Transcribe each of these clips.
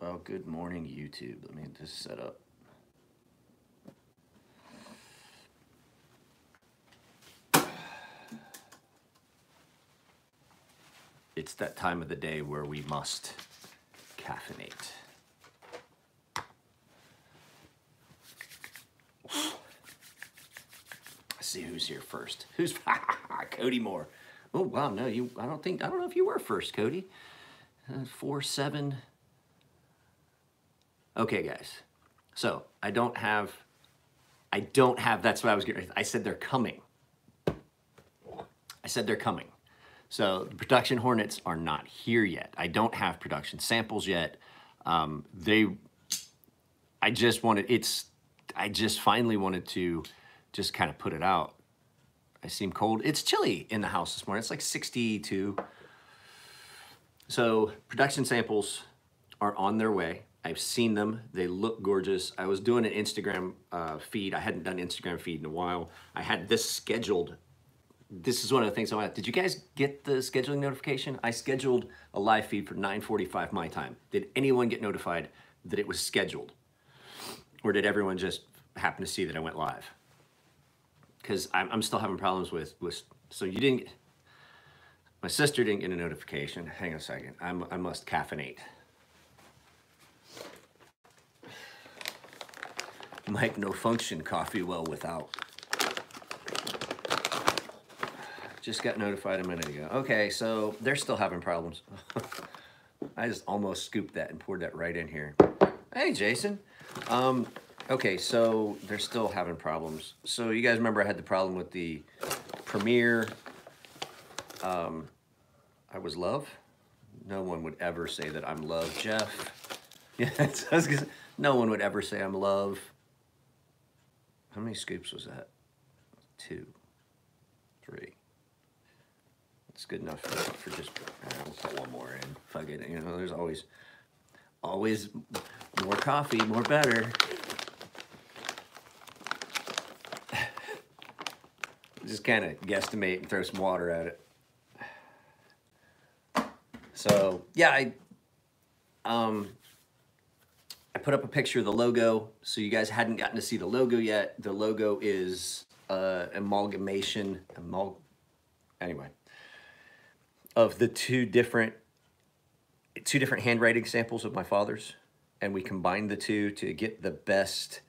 Well, good morning, YouTube. Let me just set up. It's that time of the day where we must caffeinate. Let's see who's here first. Who's Cody Moore? Oh wow, no, I don't know if you were first, Cody. 4-7. Okay, guys. So I don't have. That's what I was getting. I said they're coming. So the production hornets are not here yet. I don't have production samples yet. I just finally wanted to just kind of put it out. I seem cold. It's chilly in the house this morning. It's like 62. So production samples are on their way. I've seen them. They look gorgeous. I was doing an Instagram feed. I hadn't done Instagram feed in a while. I had this scheduled. This is one of the things I want. Did you guys get the scheduling notification? I scheduled a live feed for 9:45 my time. Did anyone get notified that it was scheduled? Or did everyone just happen to see that I went live? Because I'm still having problems with, so you didn't, my sister didn't get a notification. Hang on a second, I must caffeinate. Mike, no function coffee well without. Just got notified a minute ago. Okay, so they're still having problems. I just almost scooped that and poured that right in here. Hey, Jason. Okay, so they're still having problems. So you guys remember I had the problem with the Premiere. I was Love. No one would ever say that I'm Love, Jeff. Yeah, no one would ever say I'm Love. How many scoops was that? 2, 3. It's good enough for just, we'll put one more in. Fuck it, you know, there's always more coffee, more better. Just kind of guesstimate and throw some water at it. So yeah, I put up a picture of the logo. So you guys hadn't gotten to see the logo yet. The logo is amalgamation, anyway, of the two different handwriting samples of my father's, and we combined the two to get the best.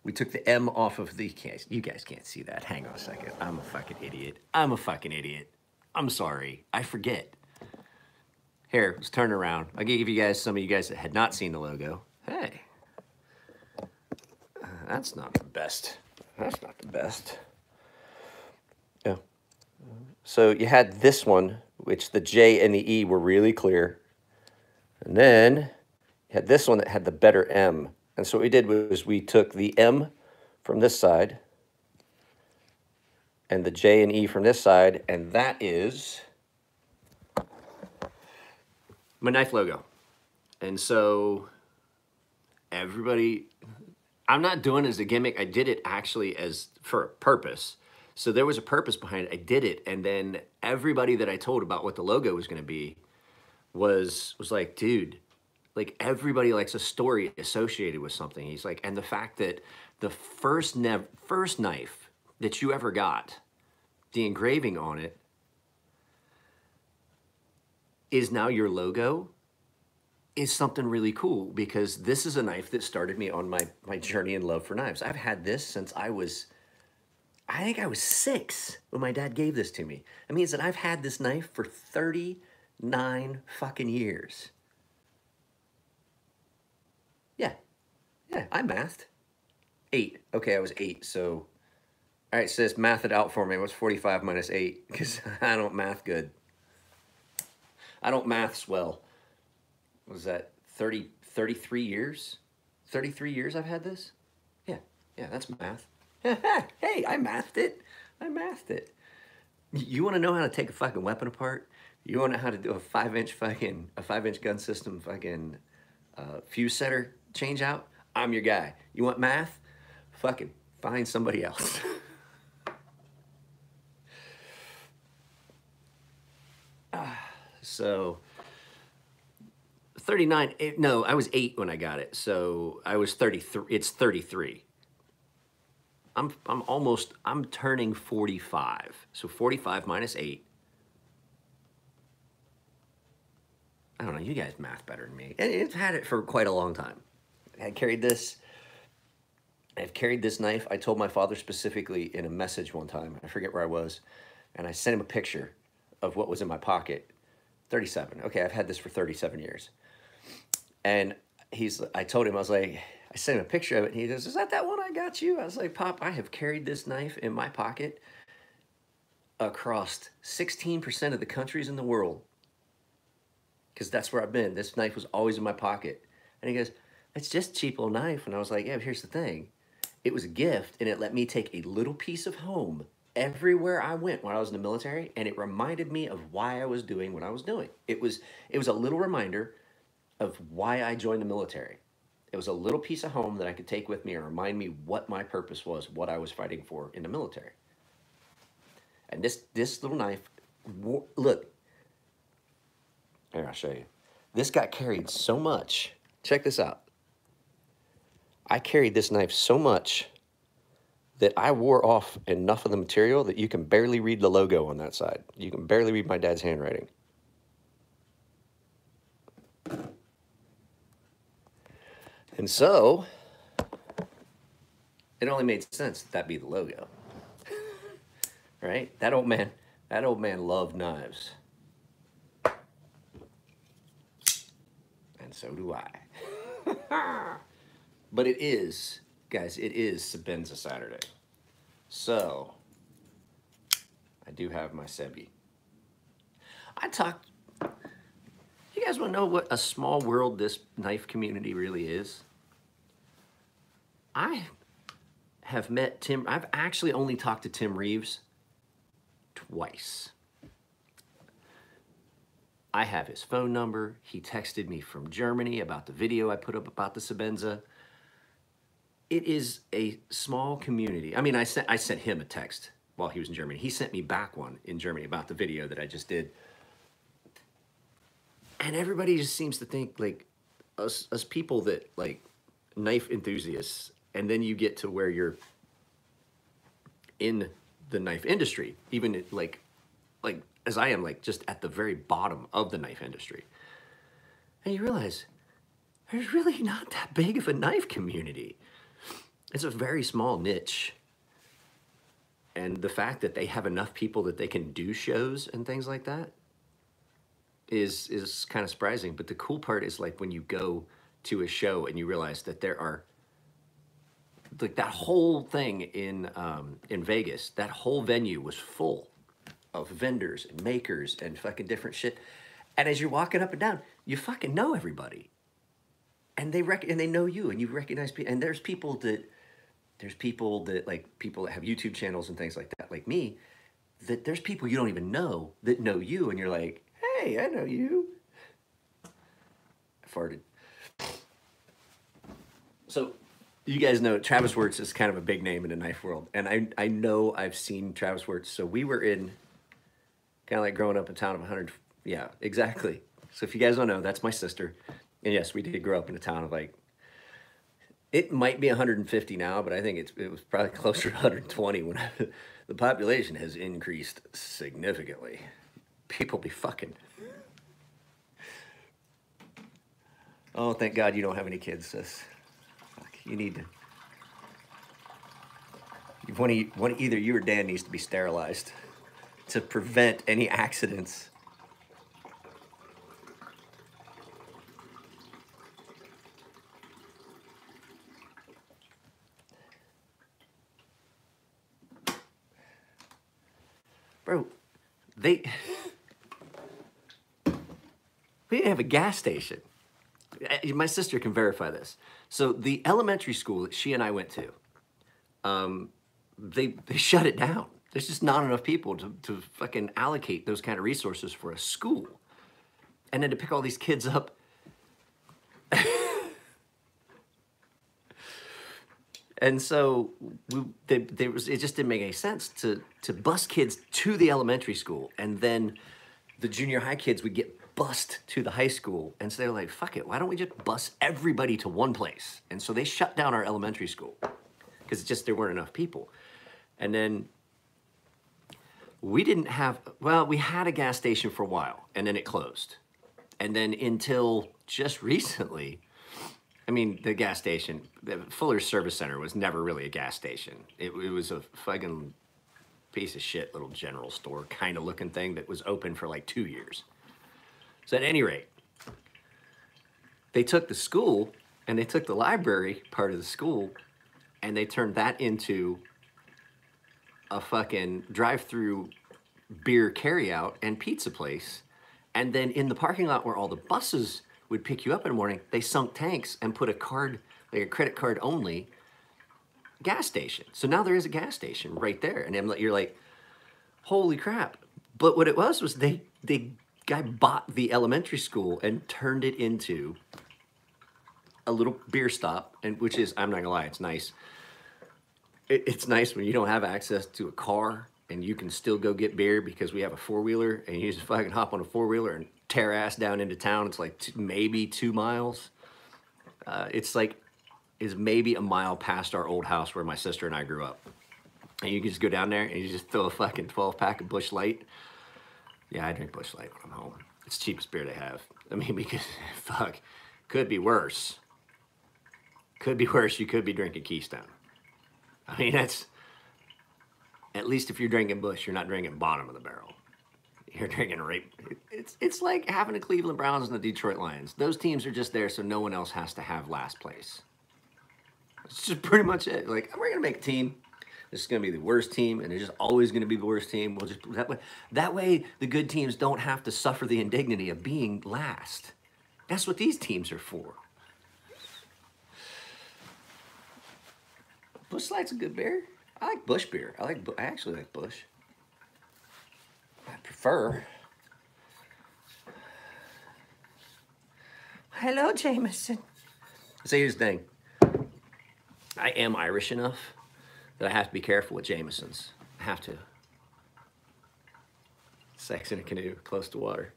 We took the M off of the case. You guys can't see that. Hang on a second. I'm a fucking idiot. I'm sorry. I forget. Here, let's turn around. I'll give you guys, some of you guys that had not seen the logo. Hey. That's not the best. That's not the best. Yeah. So you had this one, which the J and the E were really clear. And then you had this one that had the better M. And so what we did was we took the M from this side and the J and E from this side, and that is my knife logo. And so everybody, I'm not doing it as a gimmick. I did it actually as for a purpose. So there was a purpose behind it. I did it, and then everybody that I told about what the logo was going to be was like, dude, like everybody likes a story associated with something. He's like, and the fact that the first knife that you ever got, the engraving on it, is now your logo, is something really cool, because this is a knife that started me on my journey in love for knives. I've had this since I think I was 6 when my dad gave this to me. It means that I've had this knife for 39 fucking years. Yeah, I mathed. 8. Okay, I was 8, so. All right, sis, math it out for me. What's 45 minus 8? Because I don't math good. I don't maths well. What was that 33 years? 33 years I've had this? Yeah, that's math. Hey, I mathed it. You want to know how to take a fucking weapon apart? You want to know how to do a 5-inch gun system fucking fuse setter change out? I'm your guy. You want math? Fucking find somebody else. So 39. No, I was 8 when I got it. So I was 33. It's 33. I'm turning 45. So 45 minus 8. I don't know, you guys math better than me. It's had it for quite a long time. I've carried this knife. I told my father specifically in a message one time, I forget where I was, and I sent him a picture of what was in my pocket. 37. Okay, I've had this for 37 years. And I told him, I was like, I sent him a picture of it, and he goes, is that one I got you? I was like, Pop, I have carried this knife in my pocket across 16% of the countries in the world. Because that's where I've been. This knife was always in my pocket. And he goes, it's just a cheap little knife. And I was like, yeah, but here's the thing. It was a gift, and it let me take a little piece of home everywhere I went when I was in the military, and it reminded me of why I was doing what I was doing. It was a little reminder of why I joined the military. It was a little piece of home that I could take with me and remind me what my purpose was, what I was fighting for in the military. And this little knife, look, here, I'll show you. This got carried so much. Check this out. I carried this knife so much that I wore off enough of the material that you can barely read the logo on that side. You can barely read my dad's handwriting. And so, it only made sense that be the logo. Right? That old man loved knives. And so do I. But it is, guys, it is Sabenza Saturday. So, I do have my Sebi. You guys want to know what a small world this knife community really is? I have met Tim, I've actually only talked to Tim Reeves twice. I have his phone number. He texted me from Germany about the video I put up about the Sabenza. It is a small community. I mean, I sent him a text while he was in Germany. He sent me back one in Germany about the video that I just did. And everybody just seems to think like us people that like knife enthusiasts, and then you get to where you're in the knife industry, even like as I am, like just at the very bottom of the knife industry. And you realize there's really not that big of a knife community. It's a very small niche. And the fact that they have enough people that they can do shows and things like that is kind of surprising. But the cool part is like when you go to a show and you realize that there are like that whole thing in Vegas, that whole venue was full of vendors and makers and fucking different shit. And as you're walking up and down, you fucking know everybody. And they know you, and you recognize people. And there's people that like people that have YouTube channels and things like that, like me, that there's people you don't even know that know you, and you're like, hey, I know you. I farted. So you guys know Travis Wirtz is kind of a big name in the knife world, and I know I've seen Travis Wirtz. So we were in kind of like growing up in a town of 100. Yeah, exactly. So if you guys don't know, that's my sister. And yes, we did grow up in a town of like, it might be 150 now, but I think it was probably closer to 120 when the population has increased significantly. People be fucking. Oh, thank God you don't have any kids, sis. Fuck, you need to. Either you or Dan needs to be sterilized to prevent any accidents. Bro, we didn't have a gas station. My sister can verify this. So the elementary school that she and I went to, they shut it down. There's just not enough people to fucking allocate those kind of resources for a school. And then to pick all these kids up. And so it just didn't make any sense to bus kids to the elementary school, and then the junior high kids would get bust to the high school. And so they're like, fuck it, why don't we just bus everybody to one place? And so they shut down our elementary school because it's just there weren't enough people. And then we didn't have, well, we had a gas station for a while and then it closed. And then until just recently, I mean, the gas station, the Fuller's Service Center was never really a gas station. It was a fucking piece of shit little general store kind of looking thing that was open for like 2 years. So at any rate, they took the school and they took the library part of the school and they turned that into a fucking drive-through beer carryout and pizza place. And then in the parking lot where all the buses would pick you up in the morning, they sunk tanks and put a card, like a credit card only gas station. So now there is a gas station right there. And you're like, holy crap. But what it was the guy bought the elementary school and turned it into a little beer stop, and which is, I'm not gonna lie, it's nice. It's nice when you don't have access to a car and you can still go get beer because we have a four-wheeler and you just fucking hop on a four-wheeler and tear ass down into town. It's like maybe 2 miles. It's like, is maybe a mile past our old house where my sister and I grew up. And you can just go down there and you just throw a fucking 12-pack of Busch Light. Yeah, I drink Busch Light when I'm home. It's the cheapest beer they have. I mean, because, fuck, could be worse. Could be worse. You could be drinking Keystone. I mean, that's, at least if you're drinking Busch, you're not drinking bottom of the barrel. You're drinking rape. It's like having the Cleveland Browns and the Detroit Lions. Those teams are just there so no one else has to have last place. It's just pretty much it. Like, we're going to make a team. This is going to be the worst team, and it's just always going to be the worst team. We'll just that way the good teams don't have to suffer the indignity of being last. That's what these teams are for. Busch Light's a good beer. I like Busch beer. I actually like Busch. I prefer. Hello, Jameson. So here's the thing. I am Irish enough that I have to be careful with Jamesons. I have to. Sex in a canoe, close to water.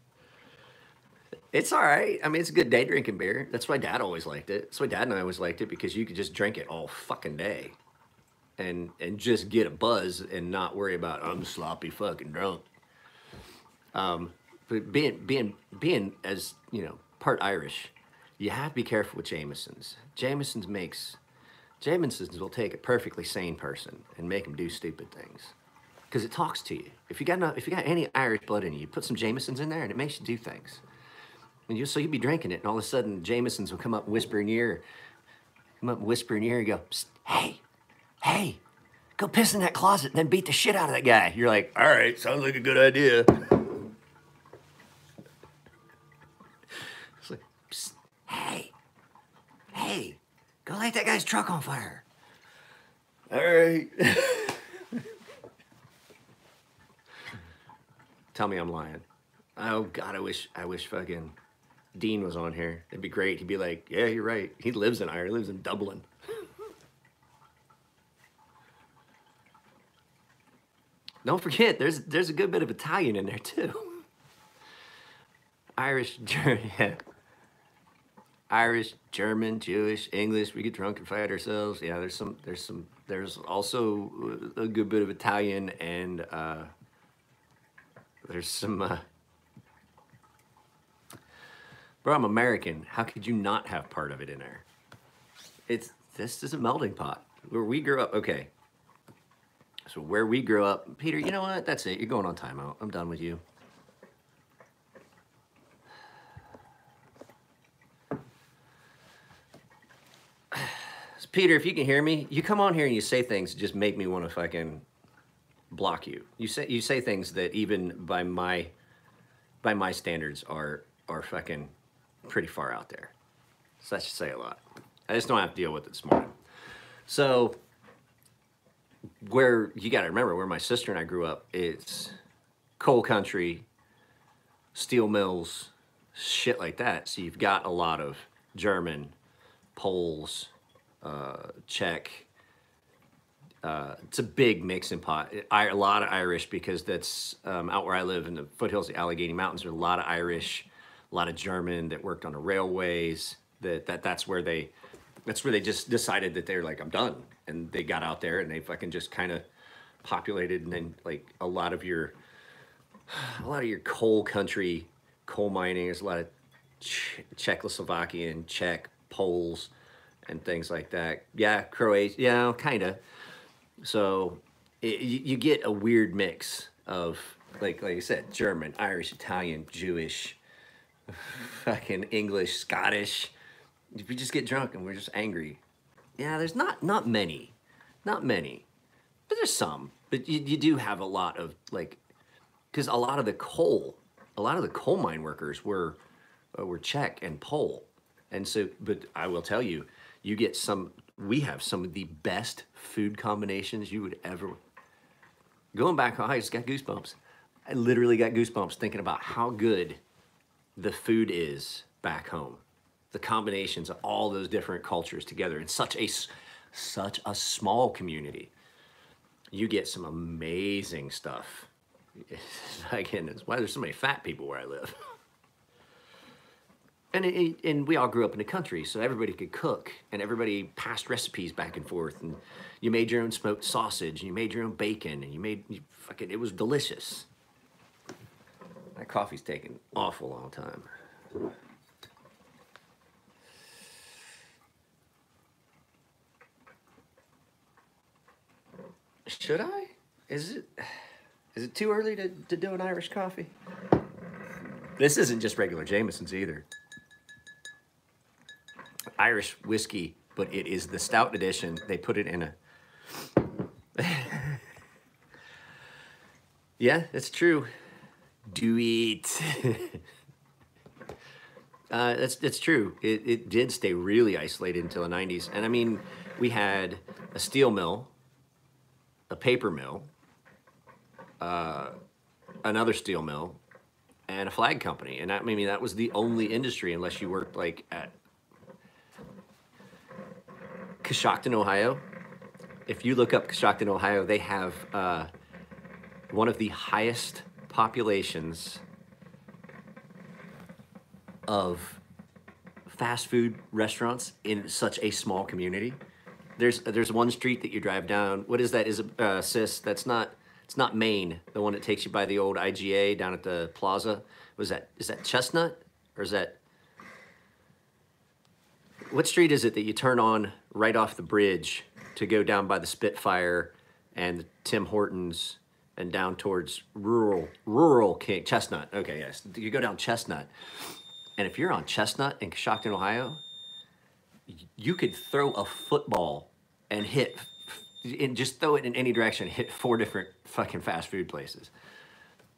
It's all right. I mean, it's a good day drinking beer. That's why Dad always liked it. That's why Dad and I always liked it, because you could just drink it all fucking day. And just get a buzz and not worry about, I'm sloppy fucking drunk. But being as, you know, part Irish, you have to be careful with Jamesons. Jamesons will take a perfectly sane person and make them do stupid things, because it talks to you. If you got any Irish blood in you, you put some Jamesons in there and it makes you do things. And so you'd be drinking it, and all of a sudden Jamesons will come up and whisper in your ear. And go, hey, go piss in that closet and then beat the shit out of that guy. You're like, all right, sounds like a good idea. It's like, psst, hey, go light that guy's truck on fire. All right. Tell me I'm lying. Oh God, I wish fucking Dean was on here. It'd be great. He'd be like, yeah, you're right. He lives in Ireland. He lives in Dublin. Don't forget, there's a good bit of Italian in there too. Irish, yeah. Irish, German, Jewish, English. We get drunk and fight ourselves. Yeah, there's also a good bit of Italian, and there's some. Bro, I'm American. How could you not have part of it in there? This is a melting pot. Where we grew up, okay. So where we grew up, Peter, you know what? That's it. You're going on timeout. I'm done with you. So Peter, if you can hear me, you come on here and you say things that just make me want to fucking block you. You say things that even by my standards are fucking pretty far out there. So that should say a lot. I just don't have to deal with it this morning. So where you got to remember, where my sister and I grew up, it's coal country, steel mills, shit like that. So you've got a lot of German, Poles, Czech. It's a big mixing pot. A lot of Irish, because that's out where I live in the foothills of the Allegheny Mountains. There's a lot of Irish, a lot of German that worked on the railways. That's where they just decided that they're like, I'm done, and they got out there and they fucking just kind of populated. And then like a lot of your coal country, coal mining, there's a lot of Czechoslovakian, Czech, Poles, and things like that. Yeah, Croatia, yeah, kind of. So you get a weird mix of, like I said, German, Irish, Italian, Jewish, fucking English, Scottish. If we just get drunk and we're just angry. Yeah, there's not many, but there's some. But you do have a lot of, like, because a lot of the coal mine workers were Czech and Pole. And so, but I will tell you, we have some of the best food combinations you would ever. Going back, I just got goosebumps. I literally got goosebumps thinking about how good the food is back home. The combinations of all those different cultures together in such a small community. You get some amazing stuff. Again, it's why there's so many fat people where I live. And we all grew up in the country, so everybody could cook, and everybody passed recipes back and forth, and you made your own smoked sausage, and you made your own bacon, and it was delicious. That coffee's taking an awful long time. Should I? Is it too early to do an Irish coffee? This isn't just regular Jameson's either. Irish whiskey, but it is the stout edition. They put it in a... Yeah, that's true. Do it. That's true. It did stay really isolated until the 90s. And I mean, we had a steel mill, a paper mill, another steel mill, and a flag company. And I mean, that was the only industry, unless you worked like at Coshocton, Ohio. If you look up Coshocton, Ohio, they have one of the highest populations of fast food restaurants in such a small community. There's one street that you drive down. What is that? Is it sis? It's not Maine, the one that takes you by the old IGA down at the plaza. Is that Chestnut, or is that, what street is it that you turn on right off the bridge to go down by the Spitfire and Tim Hortons and down towards rural King Chestnut? Okay, yes, you go down Chestnut, and if you're on Chestnut in Coshocton, Ohio, you could throw a football and just throw it in any direction, hit 4 different fucking fast food places.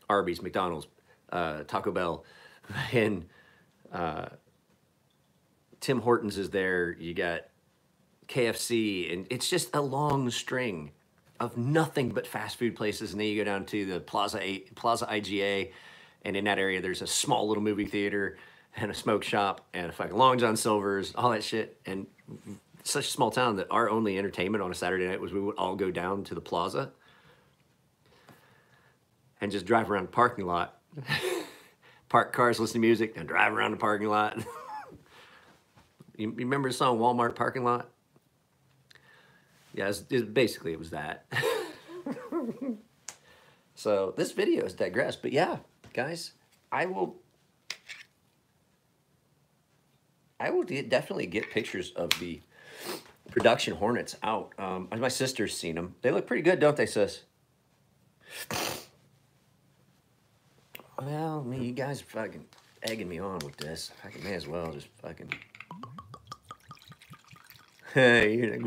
Arby's, McDonald's, Taco Bell, and Tim Hortons is there. You got KFC, and it's just a long string of nothing but fast food places. And then you go down to the Plaza IGA, and in that area, there's a small little movie theater and a smoke shop and a fucking Long John Silver's, all that shit. And such a small town that our only entertainment on a Saturday night was we would all go down to the plaza and just drive around the parking lot, park cars, listen to music, and drive around the parking lot. You remember the song Walmart Parking Lot? Yeah, basically it was that. So this video is digressed, but yeah, guys, I will definitely get pictures of the production Hornets out. My sister's seen them. They look pretty good, don't they, sis? Well, I mean, you guys are fucking egging me on with this. I may as well just fucking... Hey,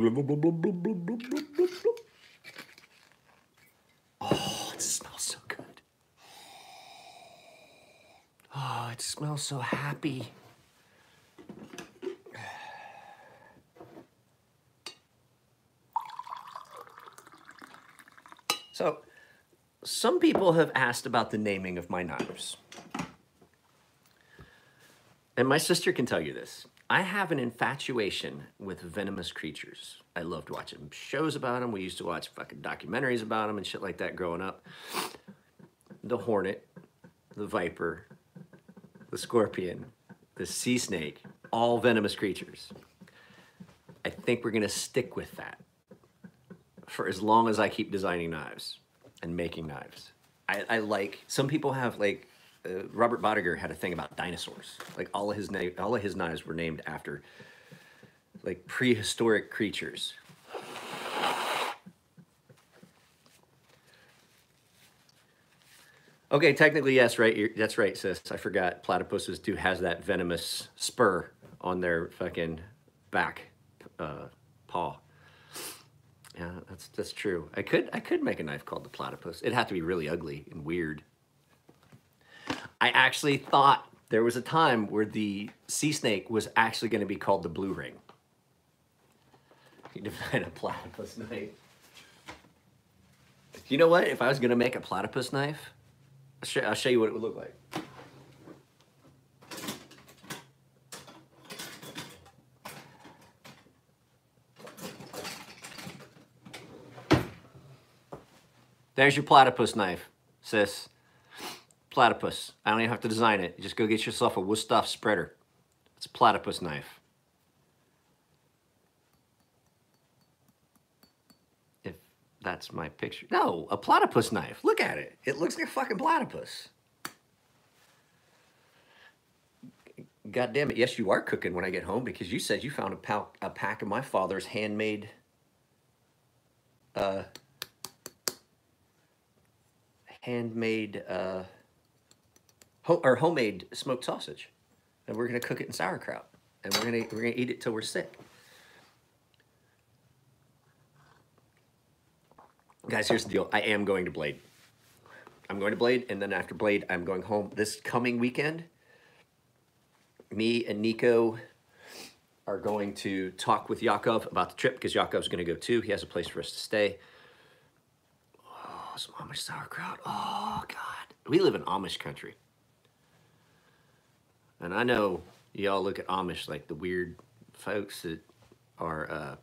oh, it smells so good. Oh, it smells so happy. So, some people have asked about the naming of my knives. And my sister can tell you this. I have an infatuation with venomous creatures. I loved watching shows about them. We used to watch fucking documentaries about them and shit like that growing up. The hornet, the viper, the scorpion, the sea snake, all venomous creatures. I think we're gonna stick with that for as long as I keep designing knives and making knives. I like, some people have like, Robert Bodiger had a thing about dinosaurs. Like all of his knives were named after like prehistoric creatures. Okay, technically yes, right? That's right, sis. I forgot. Platypuses do has that venomous spur on their fucking back paw. Yeah, that's true. I could make a knife called the platypus. It'd have to be really ugly and weird. I actually thought there was a time where the sea snake was actually going to be called the blue ring. You define a platypus knife. You know what? If I was going to make a platypus knife, I'll show you what it would look like. There's your platypus knife, sis. Platypus. I don't even have to design it. You just go get yourself a Wusthof spreader. It's a platypus knife. If that's my picture. No, a platypus knife. Look at it. It looks like a fucking platypus. God damn it. Yes, you are cooking when I get home because you said you found a pack of my father's handmade homemade smoked sausage, and we're gonna cook it in sauerkraut, and we're gonna eat it till we're sick. Guys, here's the deal. I am going to Blade. I'm going to Blade, and then after Blade, I'm going home this coming weekend. Me and Nico are going to talk with Yakov about the trip because Yakov's going to go too. He has a place for us to stay. Oh, some Amish sauerkraut. Oh, God. We live in Amish country. And I know y'all look at Amish like the weird folks that are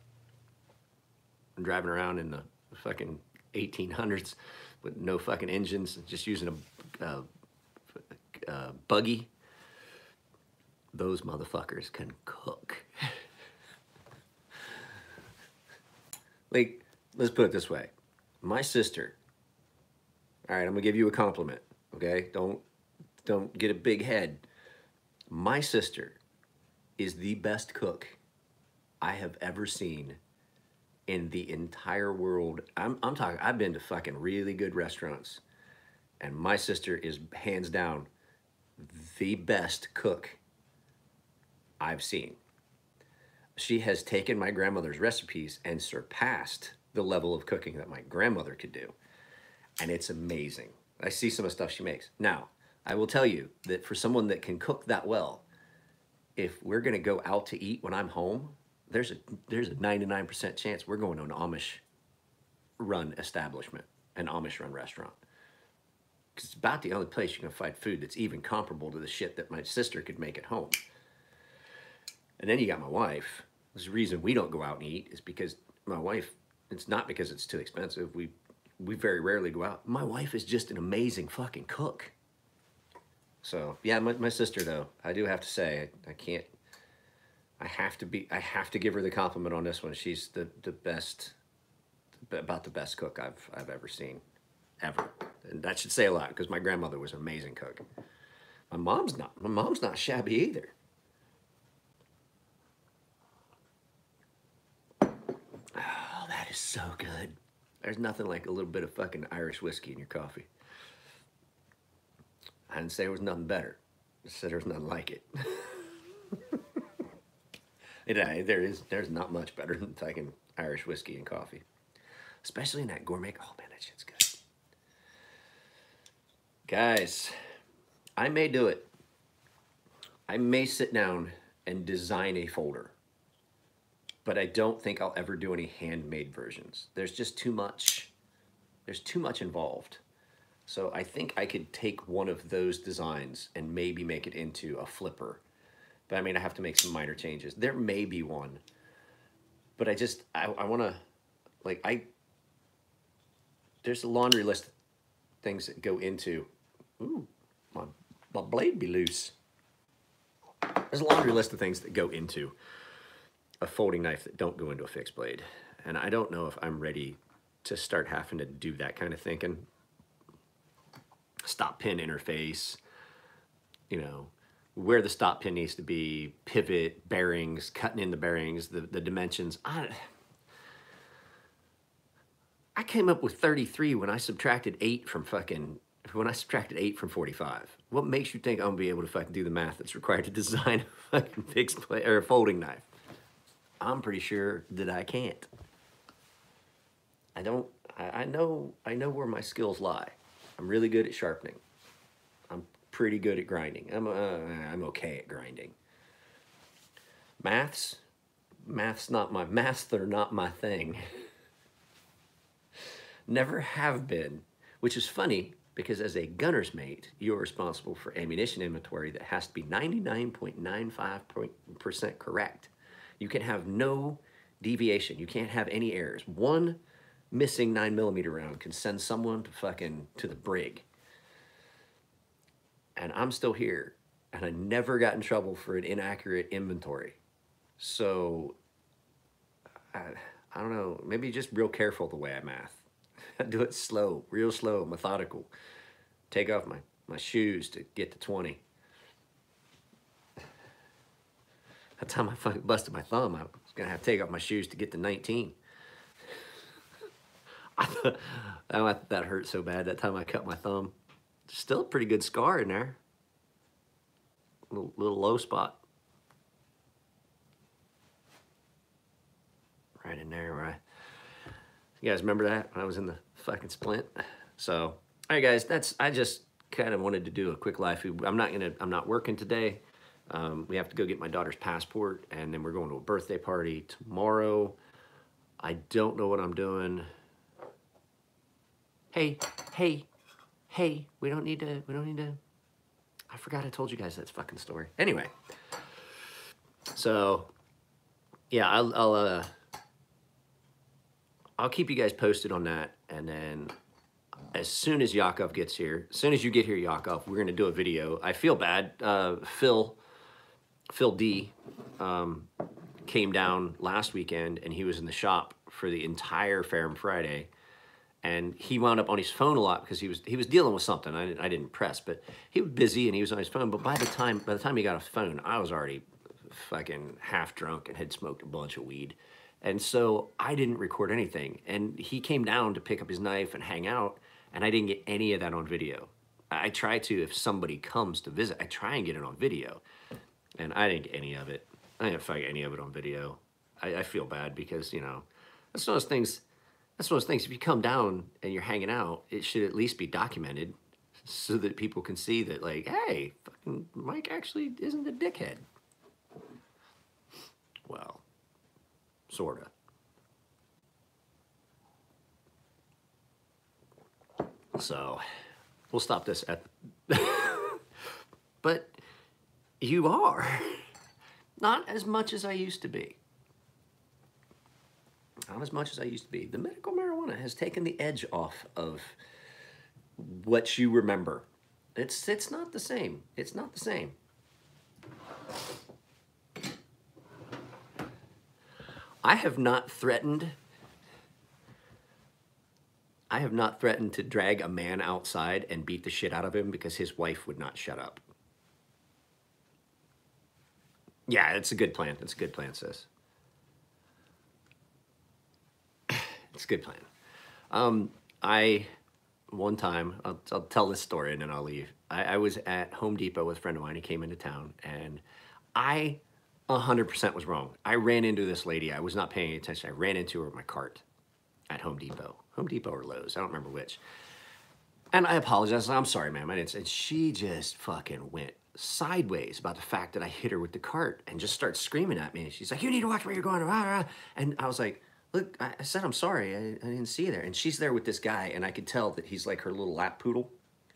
driving around in the fucking 1800s with no fucking engines, just using a buggy. Those motherfuckers can cook. Like, let's put it this way. My sister, all right, I'm gonna give you a compliment, okay? Don't get a big head. My sister is the best cook I have ever seen in the entire world. I'm talking, I've been to fucking really good restaurants, and my sister is hands down the best cook I've seen. She has taken my grandmother's recipes and surpassed the level of cooking that my grandmother could do. And it's amazing. I see some of the stuff she makes. Now, I will tell you that for someone that can cook that well, if we're gonna go out to eat when I'm home, there's a 99% chance we're going to an Amish run establishment, an Amish run restaurant. Because it's about the only place you can find food that's even comparable to the shit that my sister could make at home. And then you got my wife. The reason we don't go out and eat is because my wife, it's not because it's too expensive. We very rarely go out. My wife is just an amazing fucking cook. So yeah, my sister though, I do have to say, I have to give her the compliment on this one. She's the best, about the best cook I've ever seen, ever. And that should say a lot because my grandmother was an amazing cook. My mom's not shabby either. Oh, that is so good. There's nothing like a little bit of fucking Irish whiskey in your coffee. I didn't say there was nothing better. I said there's nothing like it. There's not much better than fucking Irish whiskey and coffee. Especially in that gourmet. Oh man, that shit's good. Guys, I may do it. I may sit down and design a folder. But I don't think I'll ever do any handmade versions. There's just too much. There's too much involved. So I think I could take one of those designs and maybe make it into a flipper. But I mean, I have to make some minor changes. There may be one. But I want to, like, there's a laundry list of things that go into, ooh, my blade be loose. There's a laundry list of things that go into a folding knife that don't go into a fixed blade. And I don't know if I'm ready to start having to do that kind of thinking. Stop pin interface, you know, where the stop pin needs to be, pivot, bearings, cutting in the bearings, the dimensions. I came up with 33 when I subtracted 8 from 45. What makes you think I'm gonna be able to fucking do the math that's required to design a fucking fixed blade or a folding knife? I'm pretty sure that I can't. I know where my skills lie. I'm really good at sharpening. I'm pretty good at grinding. I'm okay at grinding. Maths they're not my thing. Never have been, which is funny because as a gunner's mate, you're responsible for ammunition inventory that has to be 99.95% correct. You can have no deviation. You can't have any errors. One missing 9mm round can send someone to the brig. And I'm still here, and I never got in trouble for an inaccurate inventory. So, I don't know, maybe just real careful the way I math. I do it slow, real slow, methodical. Take off my shoes to get to 20. That time I fucking busted my thumb, I was gonna have to take off my shoes to get to 19. I thought that hurt so bad that time I cut my thumb. Still a pretty good scar in there. Little low spot. Right in there where you guys remember that when I was in the fucking splint? So, all right guys, I just kind of wanted to do a quick live feed. I'm not working today. We have to go get my daughter's passport, and then we're going to a birthday party tomorrow. I don't know what I'm doing. Hey, we don't need to, I forgot I told you guys that fucking story. Anyway, so, yeah, I'll keep you guys posted on that, and then as soon as Yakov gets here, as soon as you get here, Yakov, we're gonna do a video. I feel bad, Phil D came down last weekend, and he was in the shop for the entire Ferrum Friday. And he wound up on his phone a lot because he was dealing with something. I didn't press, but he was busy and he was on his phone. But by the time he got off the phone, I was already fucking half drunk and had smoked a bunch of weed, and so I didn't record anything. And he came down to pick up his knife and hang out, and I didn't get any of that on video. I try to, if somebody comes to visit, I try and get it on video, and I didn't get any of it. I didn't get any of it on video. I feel bad because, you know, that's one of those things. That's one of those things, if you come down and you're hanging out, it should at least be documented so that people can see that, like, hey, fucking Mike actually isn't a dickhead. Well, sorta. So, we'll stop this at... But you are. Not as much as I used to be. Not as much as I used to be. The medical marijuana has taken the edge off of what you remember. It's not the same. It's not the same. I have not threatened to drag a man outside and beat the shit out of him because his wife would not shut up. Yeah, it's a good plan. It's a good plan, sis. It's a good plan. One time, I'll tell this story and then I'll leave. I was at Home Depot with a friend of mine. He came into town, and I 100% was wrong. I ran into this lady. I was not paying attention. I ran into her with my cart at Home Depot. Home Depot or Lowe's. I don't remember which. And I apologized. I'm sorry, ma'am. I didn't. And she just fucking went sideways about the fact that I hit her with the cart and just started screaming at me. And she's like, you need to watch where you're going. And I was like, look, I said, I'm sorry. I didn't see you there. And she's there with this guy, and I could tell that he's like her little lap poodle.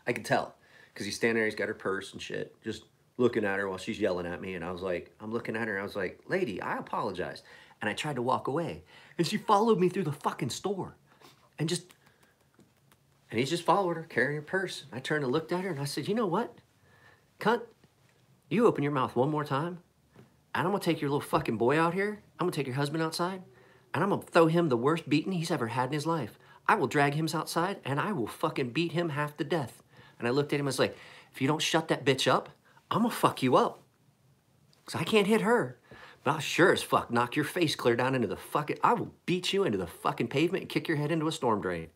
I could tell because he's standing there. He's got her purse and shit, just looking at her while she's yelling at me. And I was like, I'm looking at her. And I was like, lady, I apologize. And I tried to walk away. And she followed me through the fucking store. And he just followed her, carrying her purse. I turned and looked at her, and I said, you know what? Cunt, you open your mouth one more time, and I'm gonna take your little fucking boy out here. I'm gonna take your husband outside, and I'm gonna throw him the worst beating he's ever had in his life. I will drag him outside, and I will fucking beat him half to death. And I looked at him and was like, if you don't shut that bitch up, I'm gonna fuck you up. Because I can't hit her. But I'll sure as fuck knock your face clear down into the fucking, I will beat you into the fucking pavement and kick your head into a storm drain.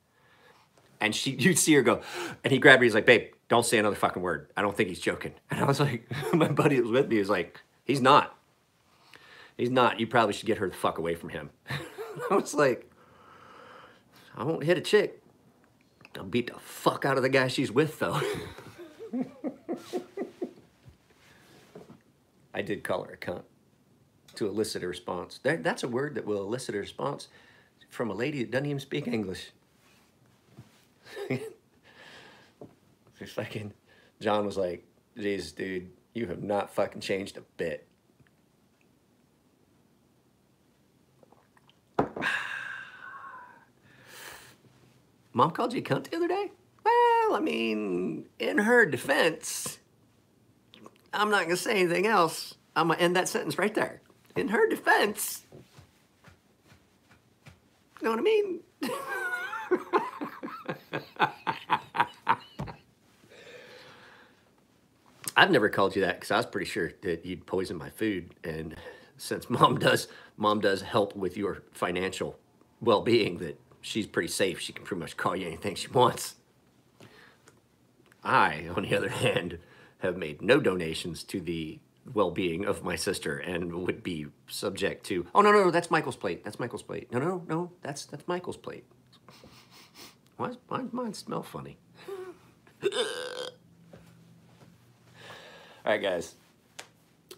And you'd see her go, and he grabbed me, he's like, babe, don't say another fucking word. I don't think he's joking. And I was like, my buddy that was with me was like, he's not. He's not. You probably should get her the fuck away from him. I was like, I won't hit a chick. I'll beat the fuck out of the guy she's with, though. I did call her a cunt to elicit a response. That's a word that will elicit a response from a lady that doesn't even speak English. Fucking John was like, Jesus, dude, you have not fucking changed a bit. Mom called you a cunt the other day? Well, I mean, in her defense, I'm not gonna say anything else. I'm gonna end that sentence right there. In her defense, you know what I mean? I've never called you that because I was pretty sure that you'd poison my food. And since mom does help with your financial well-being, that she's pretty safe. She can pretty much call you anything she wants. I, on the other hand, have made no donations to the well-being of my sister and would be subject to, oh, no, that's Michael's plate. That's Michael's plate. No, that's Michael's plate. Why does mine smell funny? All right, guys.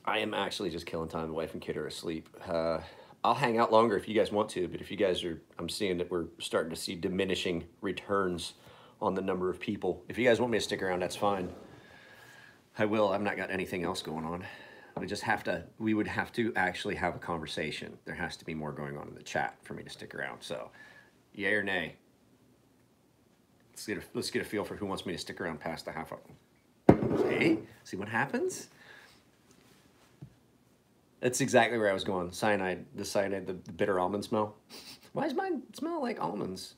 I am actually just killing time. The wife and kid are asleep. I'll hang out longer if you guys want to, but if you guys are, I'm seeing that we're starting to see diminishing returns on the number of people. If you guys want me to stick around, that's fine. I will. I've not got anything else going on. We would have to actually have a conversation. There has to be more going on in the chat for me to stick around. So, yay or nay? Let's get a feel for who wants me to stick around past the half hour. See what happens? That's exactly where I was going. Cyanide, the bitter almond smell. Why does mine smell like almonds?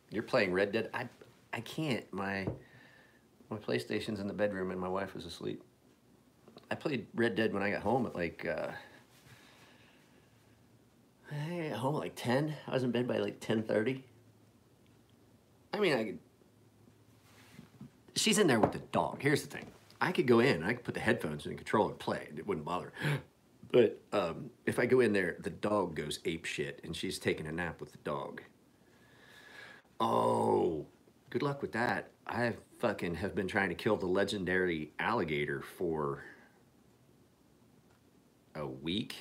You're playing Red Dead? I can't. My PlayStation's in the bedroom and my wife was asleep. I played Red Dead when I got home at like, I got home at like 10. I was in bed by like 10:30. I mean, she's in there with the dog. Here's the thing. I could go in, I could put the headphones in the controller and play. It wouldn't bother. But if I go in there, the dog goes ape shit and she's taking a nap with the dog. Oh, good luck with that. I fucking have been trying to kill the legendary alligator for a week.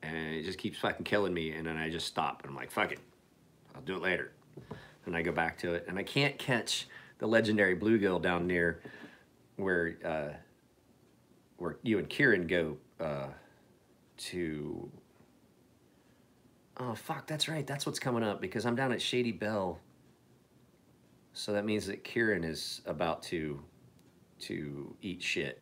And it just keeps fucking killing me. And then I just stop. And I'm like, fuck it. I'll do it later. And I go back to it. And I can't catch the legendary bluegill down near where you and Kieran go to... Oh, fuck, that's right. That's what's coming up because I'm down at Shady Bell. So that means that Kieran is about to eat shit.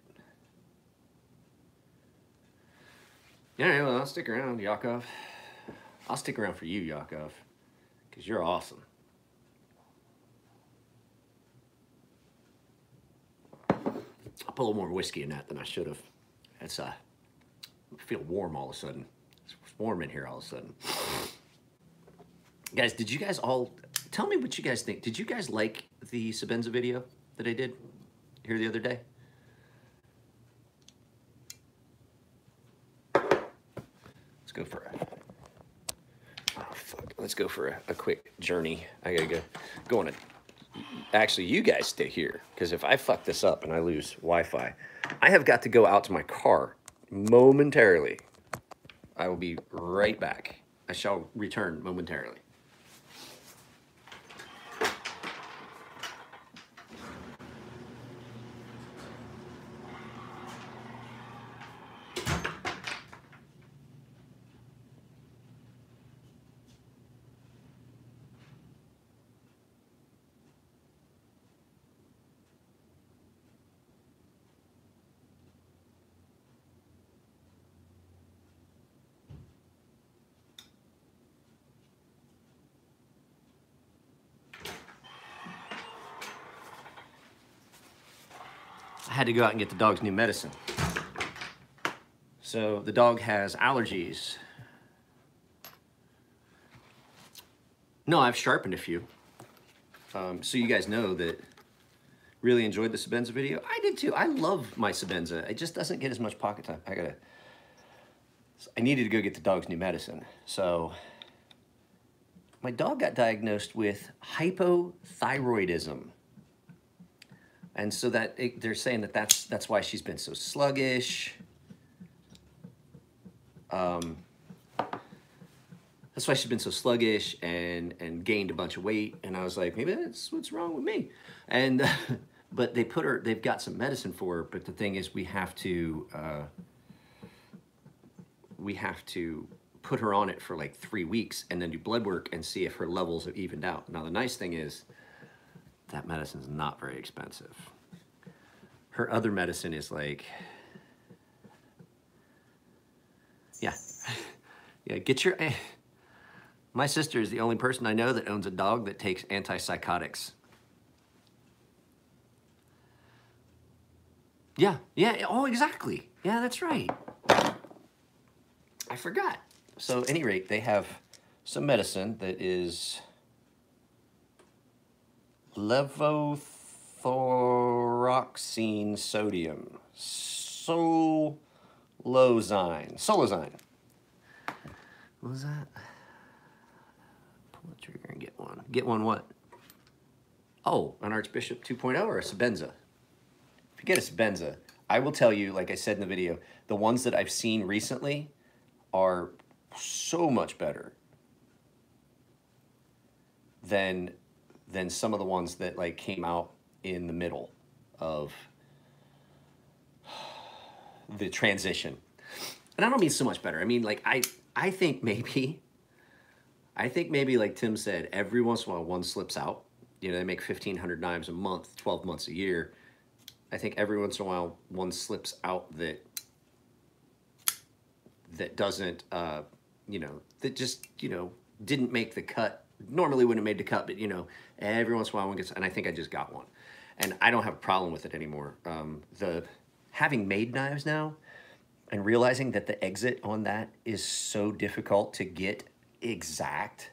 All right, well, I'll stick around, Yakov. I'll stick around for you, Yakov, because you're awesome. I'll put a little more whiskey in that than I should have. It's I feel warm all of a sudden. It's warm in here all of a sudden. Guys, did you guys all tell me what you guys think? Did you guys like the Sabenza video that I did here the other day? Let's go for let's go for a quick journey. I gotta go on a. Actually, you guys stay here, because if I fuck this up and I lose Wi-Fi, I have got to go out to my car momentarily. I will be right back. I shall return momentarily. had to go out and get the dog's new medicine. So the dog has allergies. No, I've sharpened a few. So you guys know that really enjoyed the Sebenza video. I did too. I love my Sebenza. It just doesn't get as much pocket time. I needed to go get the dog's new medicine. So my dog got diagnosed with hypothyroidism. And so they're saying that that's why she's been so sluggish. That's why she's been so sluggish and gained a bunch of weight. And I was like, maybe that's what's wrong with me. And but they've got some medicine for her. But the thing is, we have to put her on it for like 3 weeks and then do blood work and see if her levels have evened out. Now the nice thing is that medicine's not very expensive. Her other medicine is like, yeah, get your. My sister is the only person I know that owns a dog that takes antipsychotics. Yeah, oh, exactly. Yeah, that's right. I forgot. So at any rate, they have some medicine that is levothyroxine sodium. Solozine. What was that? Pull the trigger and get one. Get one what? Oh, an Archbishop 2.0 or a Sebenza? If you get a Sebenza, I will tell you, like I said in the video, the ones that I've seen recently are so much better than some of the ones that like came out in the middle of the transition. And I don't mean so much better. I mean, like, I think maybe like Tim said, every once in a while one slips out. You know, they make 1,500 knives a month, 12 months a year. I think every once in a while one slips out that doesn't, you know, that just, you know, didn't make the cut. Normally wouldn't have made the cut, but, you know, every once in a while one gets, and I think I just got one. And I don't have a problem with it anymore. Having made knives now and realizing that the exit on that is so difficult to get exact,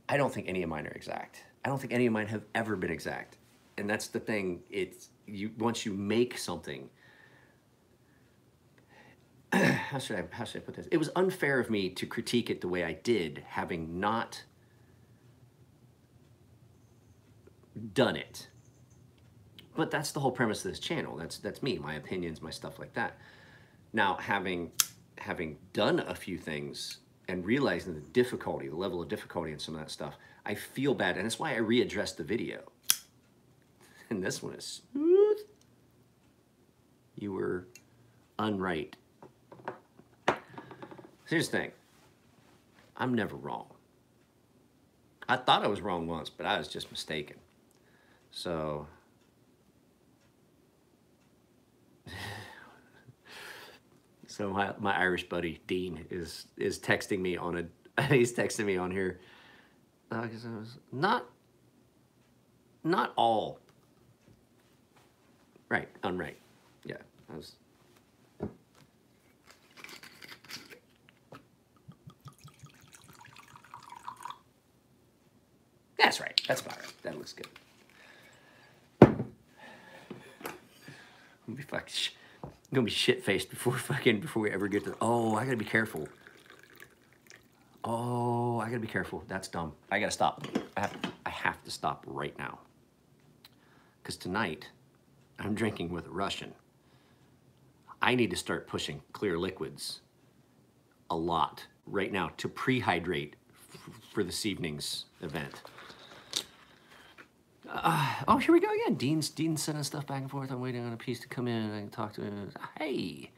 I don't think any of mine are exact. I don't think any of mine have ever been exact. And that's the thing, once you make something, how should I put this? It was unfair of me to critique it the way I did, having not done it. But that's the whole premise of this channel. That's me, my opinions, my stuff like that. Now, having done a few things and realizing the difficulty, the level of difficulty in some of that stuff, I feel bad, and that's why I readdressed the video. And this one is smooth. You were unright. Here's the thing. I'm never wrong. I thought I was wrong once, but I was just mistaken. So, my Irish buddy Dean is texting me on he's texting me on here. Not all. Right, unright. Yeah, I was. That's right. That's about right. That looks good. I'm gonna be shit-faced before we ever get to. Oh, I gotta be careful. Oh, I gotta be careful. That's dumb. I gotta stop. I have to stop right now. Because tonight, I'm drinking with a Russian. I need to start pushing clear liquids a lot right now to pre-hydrate for this evening's event. Oh, here we go again. Dean's sending stuff back and forth. I'm waiting on a piece to come in. I can talk to him. Hey.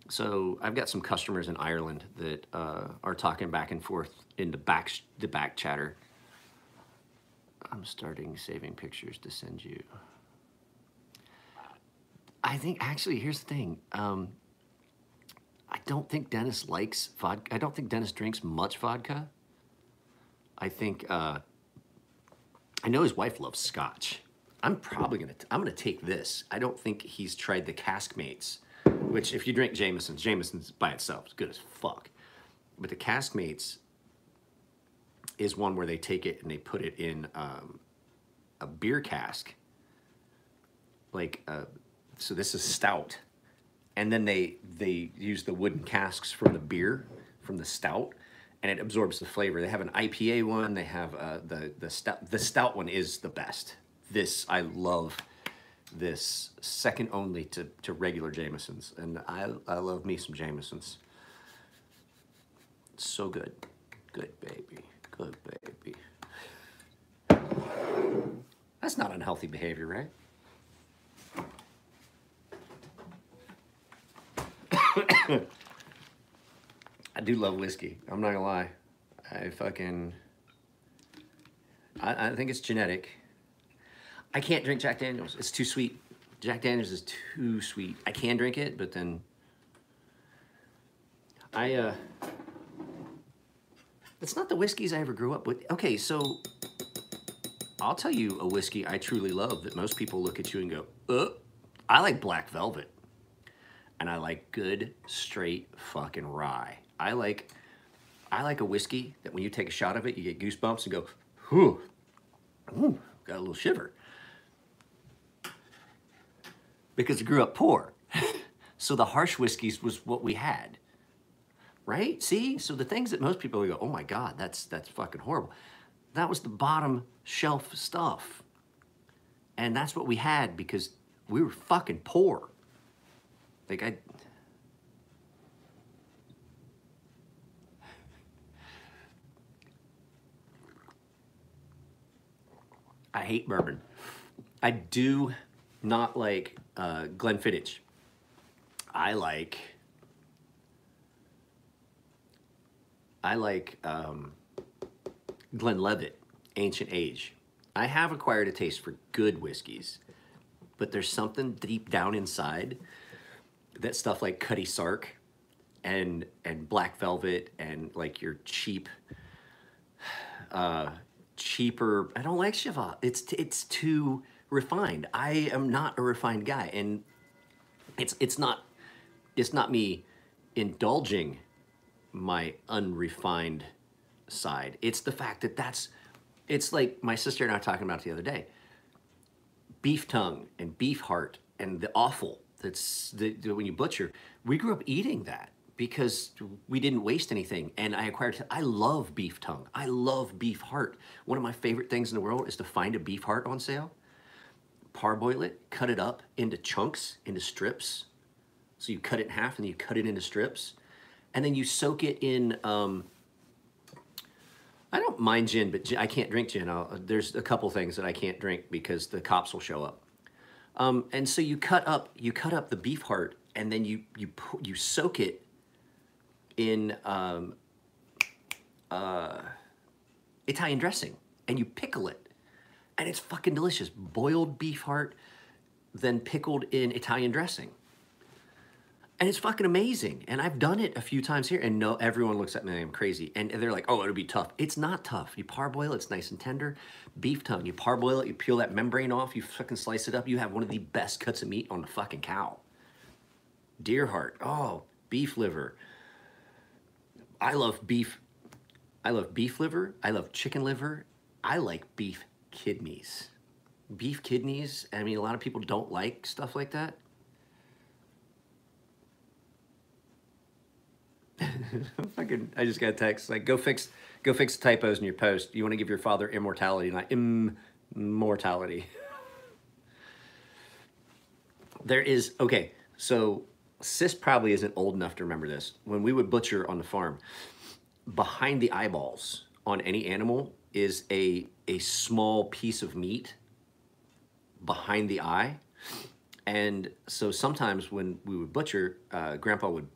So I've got some customers in Ireland that are talking back and forth in the back chatter. I'm starting saving pictures to send you. I think, actually, here's the thing. I don't think Dennis likes vodka. I don't think Dennis drinks much vodka. I think, I know his wife loves scotch. I'm gonna take this. I don't think he's tried the cask mates, which if you drink Jameson's by itself is good as fuck. But the cask mates is one where they take it and they put it in a beer cask. Like, so this is stout. And then they use the wooden casks from the beer, from the stout, and it absorbs the flavor. They have an IPA one. They have the stout. The stout one is the best. This, I love this, second only to regular Jameson's. And I love me some Jameson's. So good. Good baby. Good baby. That's not unhealthy behavior, right? I do love whiskey. I'm not gonna lie. I think it's genetic. I can't drink Jack Daniels. It's too sweet. Jack Daniels is too sweet. I can drink it, but then it's not the whiskeys I ever grew up with. Okay, so I'll tell you a whiskey I truly love that most people look at you and go, I like Black Velvet. And I like good, straight fucking rye. I like a whiskey that when you take a shot of it, you get goosebumps and go, whew, ooh, got a little shiver. Because I grew up poor. So the harsh whiskeys was what we had. Right? See? So the things that most people go, oh my God, that's fucking horrible. That was the bottom shelf stuff. And that's what we had because we were fucking poor. Like I hate bourbon. I do not like Glenfiddich. I like Glenlivet, Ancient Age. I have acquired a taste for good whiskeys, but there's something deep down inside that stuff like Cutty Sark and Black Velvet and like your cheaper. I don't like Shiva. It's too refined. I am not a refined guy, and it's not me indulging my unrefined side. It's the fact that it's like my sister and I were talking about the other day. Beef tongue and beef heart and the offal when you butcher. We grew up eating that because we didn't waste anything. And I love beef tongue. I love beef heart. One of my favorite things in the world is to find a beef heart on sale, parboil it, cut it up into chunks, into strips. So you cut it in half and then you cut it into strips. And then you soak it in, I don't mind gin, but I can't drink gin. There's a couple things that I can't drink because the cops will show up. And so you cut up the beef heart and then you soak it in Italian dressing and you pickle it. And it's fucking delicious. Boiled beef heart, then pickled in Italian dressing. And it's fucking amazing. And I've done it a few times here, and no, everyone looks at me like I'm crazy. And they're like, oh, it'll be tough. It's not tough. You parboil it, it's nice and tender. Beef tongue, you parboil it, you peel that membrane off, you fucking slice it up, you have one of the best cuts of meat on the fucking cow. Deer heart, oh, beef liver. I love beef liver, I love chicken liver, I like beef kidneys. Beef kidneys, I mean, a lot of people don't like stuff like that. I just got a text like, go fix the typos in your post. You want to give your father immortality, not immortality. There is, okay, so Sis probably isn't old enough to remember this. When we would butcher on the farm, behind the eyeballs on any animal is a small piece of meat behind the eye. And so sometimes when we would butcher, Grandpa would,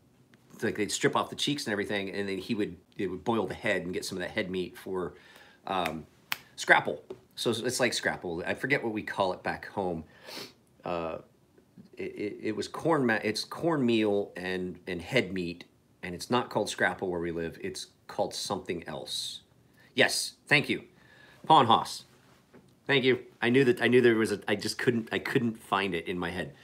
like, they'd strip off the cheeks and everything, and then it would boil the head and get some of that head meat for scrapple. So it's like scrapple. I forget what we call it back home. It was it's cornmeal and head meat, and it's not called scrapple where we live. It's called something else. Yes, thank you. Pawnhoss. Thank you. I knew there was a, I couldn't find it in my head.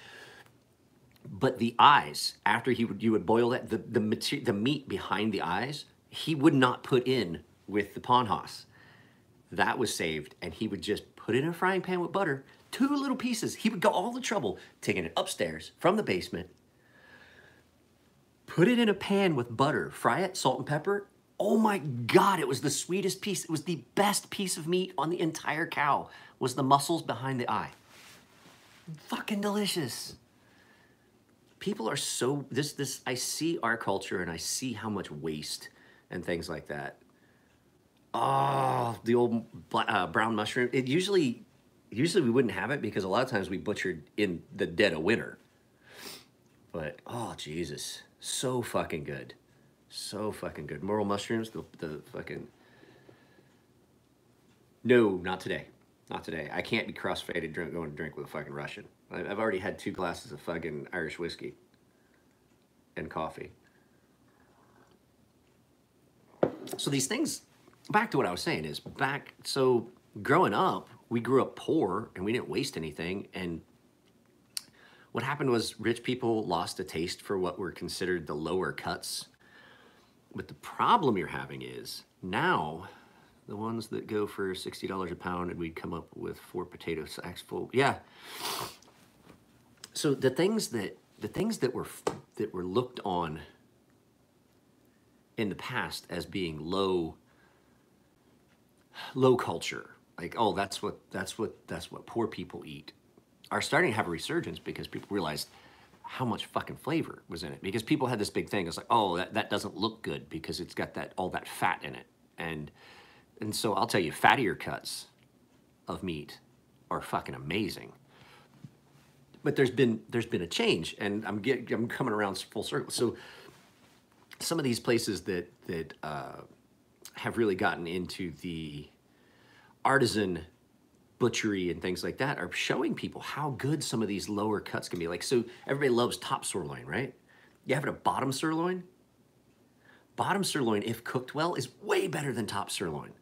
But the eyes, after you would boil that, the meat behind the eyes, he would not put in with the panhas. That was saved, and he would just put it in a frying pan with butter, 2 little pieces. He would go all the trouble taking it upstairs from the basement, put it in a pan with butter, fry it, salt and pepper. Oh my God, it was the sweetest piece. It was the best piece of meat on the entire cow, was the muscles behind the eye. Fucking delicious. People are so, I see our culture and I see how much waste and things like that. Oh, the old brown mushroom. It usually we wouldn't have it because a lot of times we butchered in the dead of winter. But, oh, Jesus. So fucking good. So fucking good. Morel mushrooms, the fucking... No, not today. Not today. I can't be crossfaded going to drink with a fucking Russian. I've already had 2 glasses of fucking Irish whiskey and coffee. So these things, back to what I was saying is, so growing up, we grew up poor and we didn't waste anything. And what happened was rich people lost a taste for what were considered the lower cuts. But the problem you're having is now the ones that go for $60 a pound and we'd come up with 4 potato sacks full. Yeah. So the things that were looked on in the past as being low culture, like, oh, that's what poor people eat, are starting to have a resurgence because people realized how much fucking flavor was in it. Because people had this big thing, it's like, oh, that doesn't look good because it's got all that fat in it. And so I'll tell you, fattier cuts of meat are fucking amazing. But there's been a change, and I'm coming around full circle. So some of these places that have really gotten into the artisan butchery and things like that are showing people how good some of these lower cuts can be. Like, so everybody loves top sirloin, right? You have a bottom sirloin. Bottom sirloin, if cooked well, is way better than top sirloin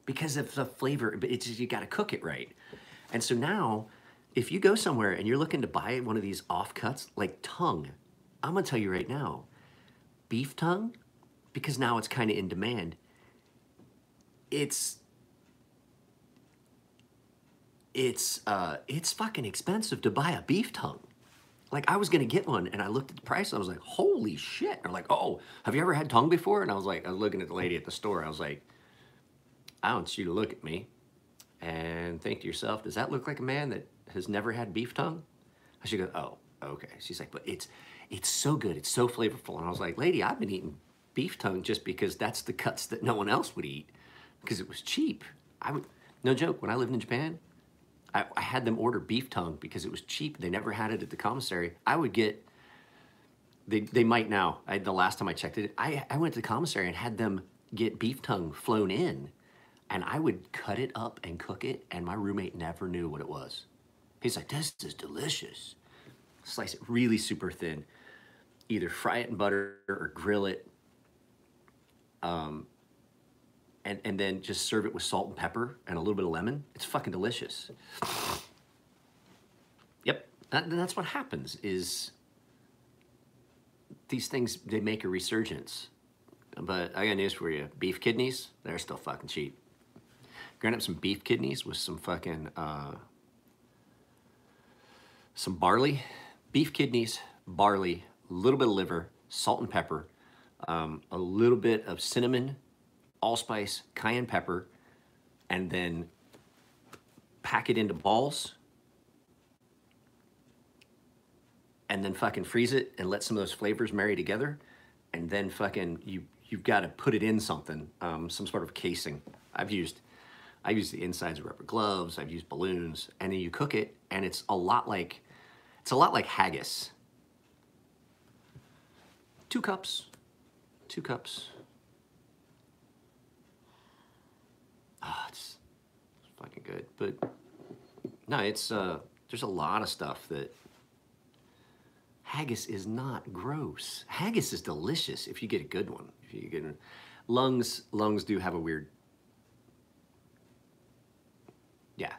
because of the flavor. But it's just, you got to cook it right. And so now, if you go somewhere and you're looking to buy one of these offcuts, like tongue, I'm gonna tell you right now, beef tongue, because now it's kind of in demand, it's fucking expensive to buy a beef tongue. Like, I was gonna get one and I looked at the price and I was like, holy shit. They're like, oh, have you ever had tongue before? And I was looking at the lady at the store. I was like, I want you to look at me and think to yourself, does that look like a man that has never had beef tongue? And she goes, oh, okay. She's like, but it's so good. It's so flavorful. And I was like, lady, I've been eating beef tongue just because that's the cuts that no one else would eat because it was cheap. No joke, when I lived in Japan, I had them order beef tongue because it was cheap. They never had it at the commissary. I would get, they might now. The last time I checked it, I went to the commissary and had them get beef tongue flown in, and I would cut it up and cook it, and my roommate never knew what it was. He's like, this is delicious. Slice it really super thin. Either fry it in butter or grill it. And then just serve it with salt and pepper and a little bit of lemon. It's fucking delicious. Yep, that's what happens is these things, they make a resurgence. But I got news for you. Beef kidneys, they're still fucking cheap. Grind up some beef kidneys with some fucking, some barley. Beef kidneys, barley, a little bit of liver, salt and pepper, a little bit of cinnamon, allspice, cayenne pepper, and then pack it into balls and then fucking freeze it and let some of those flavors marry together. And then fucking, you've got to put it in something, some sort of casing. I've used the insides of rubber gloves, I've used balloons, and then you cook it, and it's a lot like haggis. 2 cups. Oh, it's fucking good. But no, there's a lot of stuff that haggis is not gross. Haggis is delicious if you get a good one. If you get lungs do have a weird. Yeah.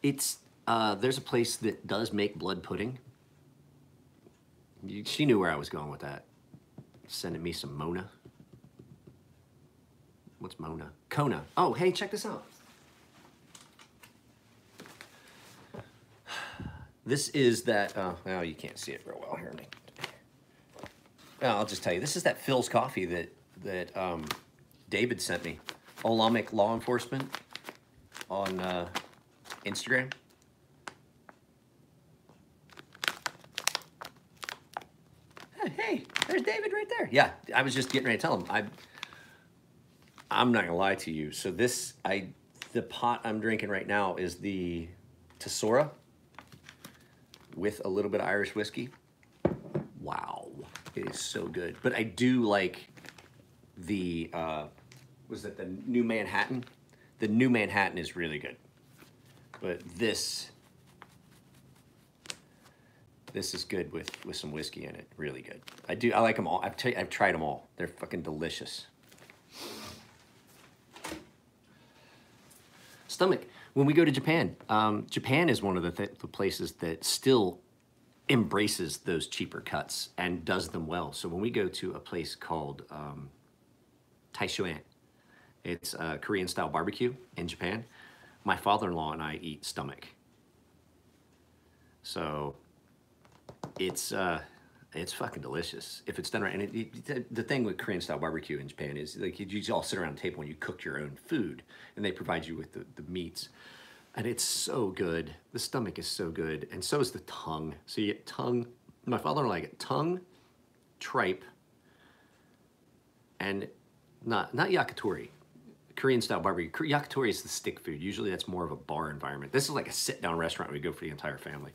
It's, there's a place that does make blood pudding. She knew where I was going with that. Sending me some Mona. What's Mona? Kona. Oh, hey, check this out. This is that, well, you can't see it real well here. I'll just tell you, this is that Phil's coffee that David sent me. Olamic Law Enforcement on Instagram. Hey, there's David right there. Yeah, I was just getting ready to tell him. I'm not gonna lie to you. So the pot I'm drinking right now is the Tesora with a little bit of Irish whiskey. Wow, it is so good. But I do like the, was it the New Manhattan? The New Manhattan is really good. But this is good with some whiskey in it. Really good. I like them all. I've tried them all. They're fucking delicious. Stomach. When we go to Japan, Japan is one of the places that still embraces those cheaper cuts and does them well. So when we go to a place called Taishuan, it's a Korean style barbecue in Japan, my father-in-law and I eat stomach. So it's fucking delicious if it's done right. And the thing with Korean style barbecue in Japan is like you all sit around the table and you cook your own food, and they provide you with the meats, and it's so good. The stomach is so good, and so is the tongue. So you get tongue. My father-in-law get tongue, tripe, and not yakitori. Korean style barbecue. Yakitori is the stick food. Usually that's more of a bar environment. This is like a sit-down restaurant we go for the entire family.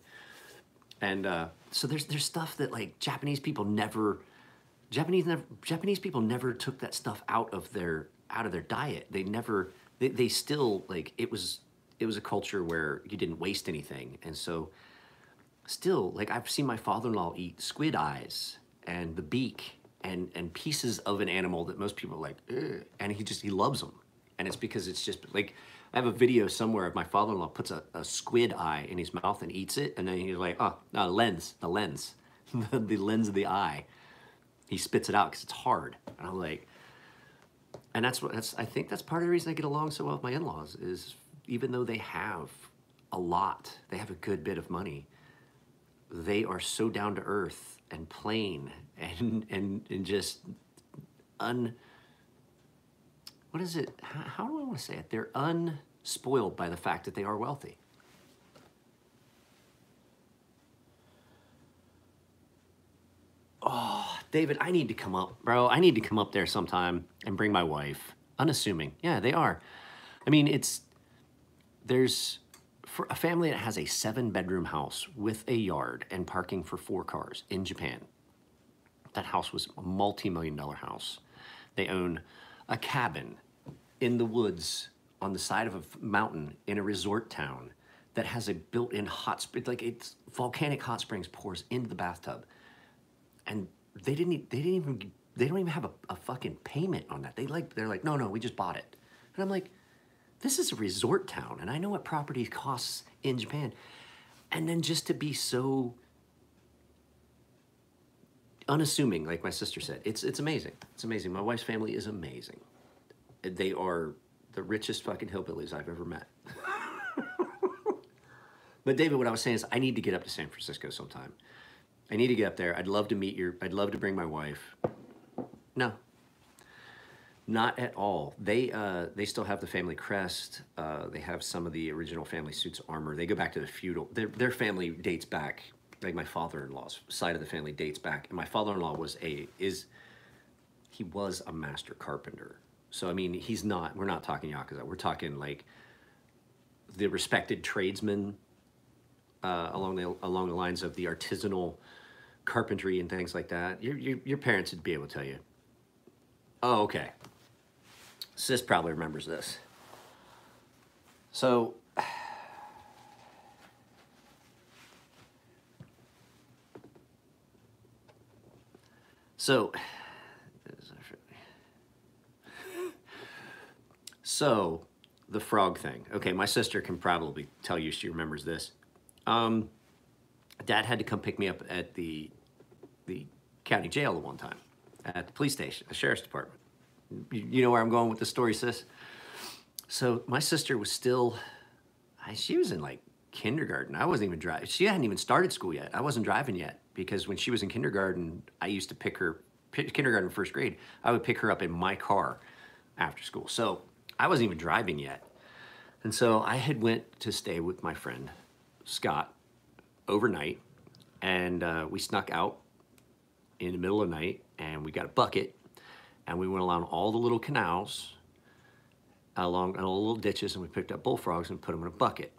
And so there's stuff that like Japanese people never took that stuff out of their diet. They still like it was a culture where you didn't waste anything. And so still like I've seen my father-in-law eat squid eyes and the beak and pieces of an animal that most people are like, ugh, and he loves them. And it's because it's just like, I have a video somewhere of my father-in-law puts a squid eye in his mouth and eats it, and then he's like, oh, no, the lens, the lens of the eye. He spits it out because it's hard. And I'm like, and I think that's part of the reason I get along so well with my in-laws is even though they have a lot, they have a good bit of money, they are so down to earth and plain and just what is it? How do I want to say it? They're unspoiled by the fact that they are wealthy. Oh, David, I need to come up, bro. I need to come up there sometime and bring my wife. Unassuming. Yeah, they are. I mean, there's, for a family that has a 7-bedroom house with a yard and parking for 4 cars in Japan, that house was a multi-million-dollar house. They own a cabin in the woods on the side of a mountain in a resort town that has a built-in hot spring, like it's volcanic hot springs pours into the bathtub. And they don't even have a fucking payment on that. They're like, no, we just bought it. And I'm like, this is a resort town, and I know what property costs in Japan. And then just to be so unassuming, like my sister said, it's amazing. It's amazing. My wife's family is amazing. They are the richest fucking hillbillies I've ever met. But David, what I was saying is I need to get up to San Francisco sometime. I need to get up there. I'd love to meet I'd love to bring my wife. No, not at all. They still have the family crest. They have some of the original family suits of armor. They go back to the feudal. Their family dates back, like my father-in-law's side of the family dates back. And my father-in-law was a master carpenter. So I mean, we're not talking Yakuza. We're talking like the respected tradesman along the lines of the artisanal carpentry and things like that. Your parents would be able to tell you. Oh, okay. Sis probably remembers this. So, so the frog thing. Okay, my sister can probably tell you she remembers this. Dad had to come pick me up at the county jail the one time, at the police station, the sheriff's department. You know where I'm going with the story, sis? So my sister was still, she was in like kindergarten. I wasn't even driving. She hadn't even started school yet. I wasn't driving yet because when she was in kindergarten, I used to pick her, kindergarten, first grade, I would pick her up in my car after school. So I wasn't even driving yet. And so I had went to stay with my friend, Scott, overnight. And we snuck out in the middle of the night and we got a bucket and we went along all the little canals, along all the little ditches, and we picked up bullfrogs and put them in a bucket.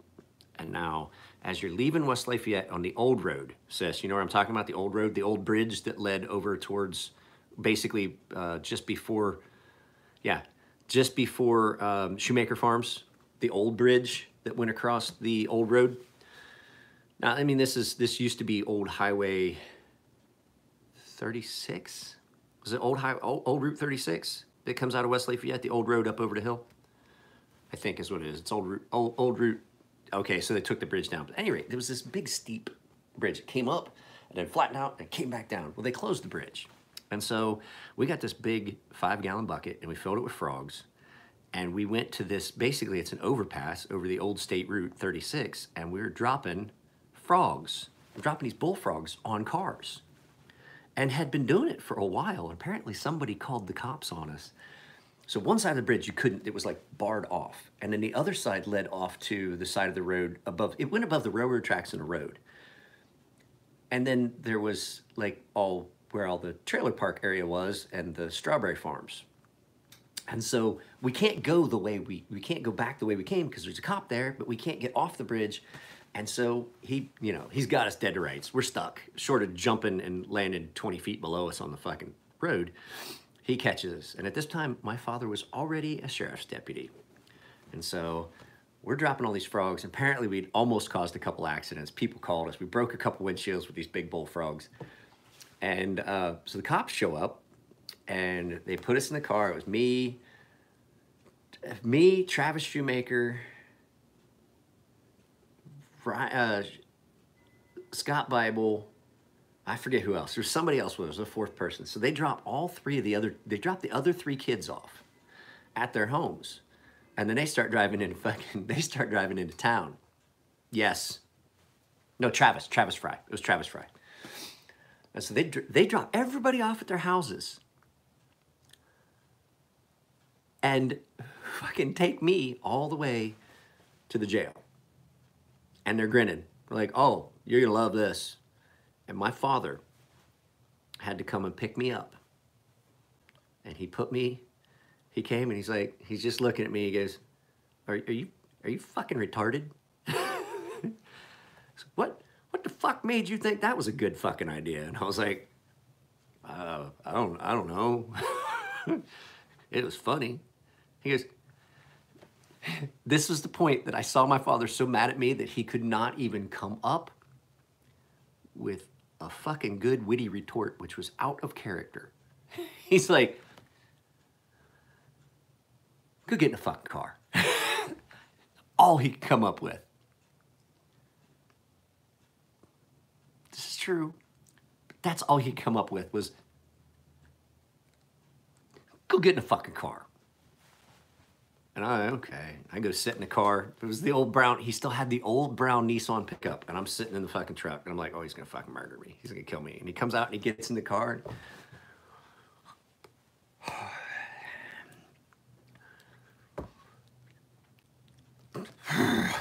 And now, as you're leaving West Lafayette on the old road, sis, you know where I'm talking about, the old road, the old bridge that led over towards basically just before Shoemaker Farms, the old bridge that went across the old road. Now, I mean, this used to be old Highway 36. Was it old Route 36 that comes out of West Lafayette, the old road up over the hill? I think is what it is. It's old route. Okay, so they took the bridge down. But at any rate, there was this big steep bridge. It came up and then flattened out and came back down. Well, they closed the bridge. And so we got this big 5-gallon bucket and we filled it with frogs. And we went to this, basically it's an overpass over the old State Route 36, and we were dropping frogs. We're dropping these bullfrogs on cars. And had been doing it for a while. And apparently somebody called the cops on us. So one side of the bridge, you couldn't, it was like barred off. And then the other side led off to the side of the road above, it went above the railroad tracks in the road. And then there was like where all the trailer park area was and the strawberry farms. And so we can't go the way we can't go back the way we came because there's a cop there, but we can't get off the bridge. And so he's got us dead to rights. We're stuck, short of jumping and landing 20 feet below us on the fucking road. He catches us. And at this time, my father was already a sheriff's deputy. And so we're dropping all these frogs. Apparently, we'd almost caused a couple accidents. People called us. We broke a couple windshields with these big bullfrogs. And so the cops show up, and they put us in the car. It was me, Travis Shoemaker, Scott Bible, I forget who else. There's somebody else with us, a fourth person. So they drop the other 3 kids off at their homes. And then they start driving into town. Yes. No, Travis Fry. It was Travis Fry. And so they drop everybody off at their houses and fucking take me all the way to the jail. And they're grinning. They're like, oh, you're gonna love this. And my father had to come and pick me up. And he came and he's just looking at me. He goes, are you fucking retarded? What the fuck made you think that was a good fucking idea? And I was like, I don't know. It was funny. He goes, this was the point that I saw my father so mad at me that he could not even come up with a fucking good witty retort, which was out of character. He's like, go get in a fucking car. All he could come up with. This is true. But that's all he could come up with was, go get in a fucking car. And okay. I go sit in the car. It was the old brown, he still had the old brown Nissan pickup. And I'm sitting in the fucking truck. And I'm like, oh, he's going to fucking murder me. He's going to kill me. And he comes out and he gets in the car.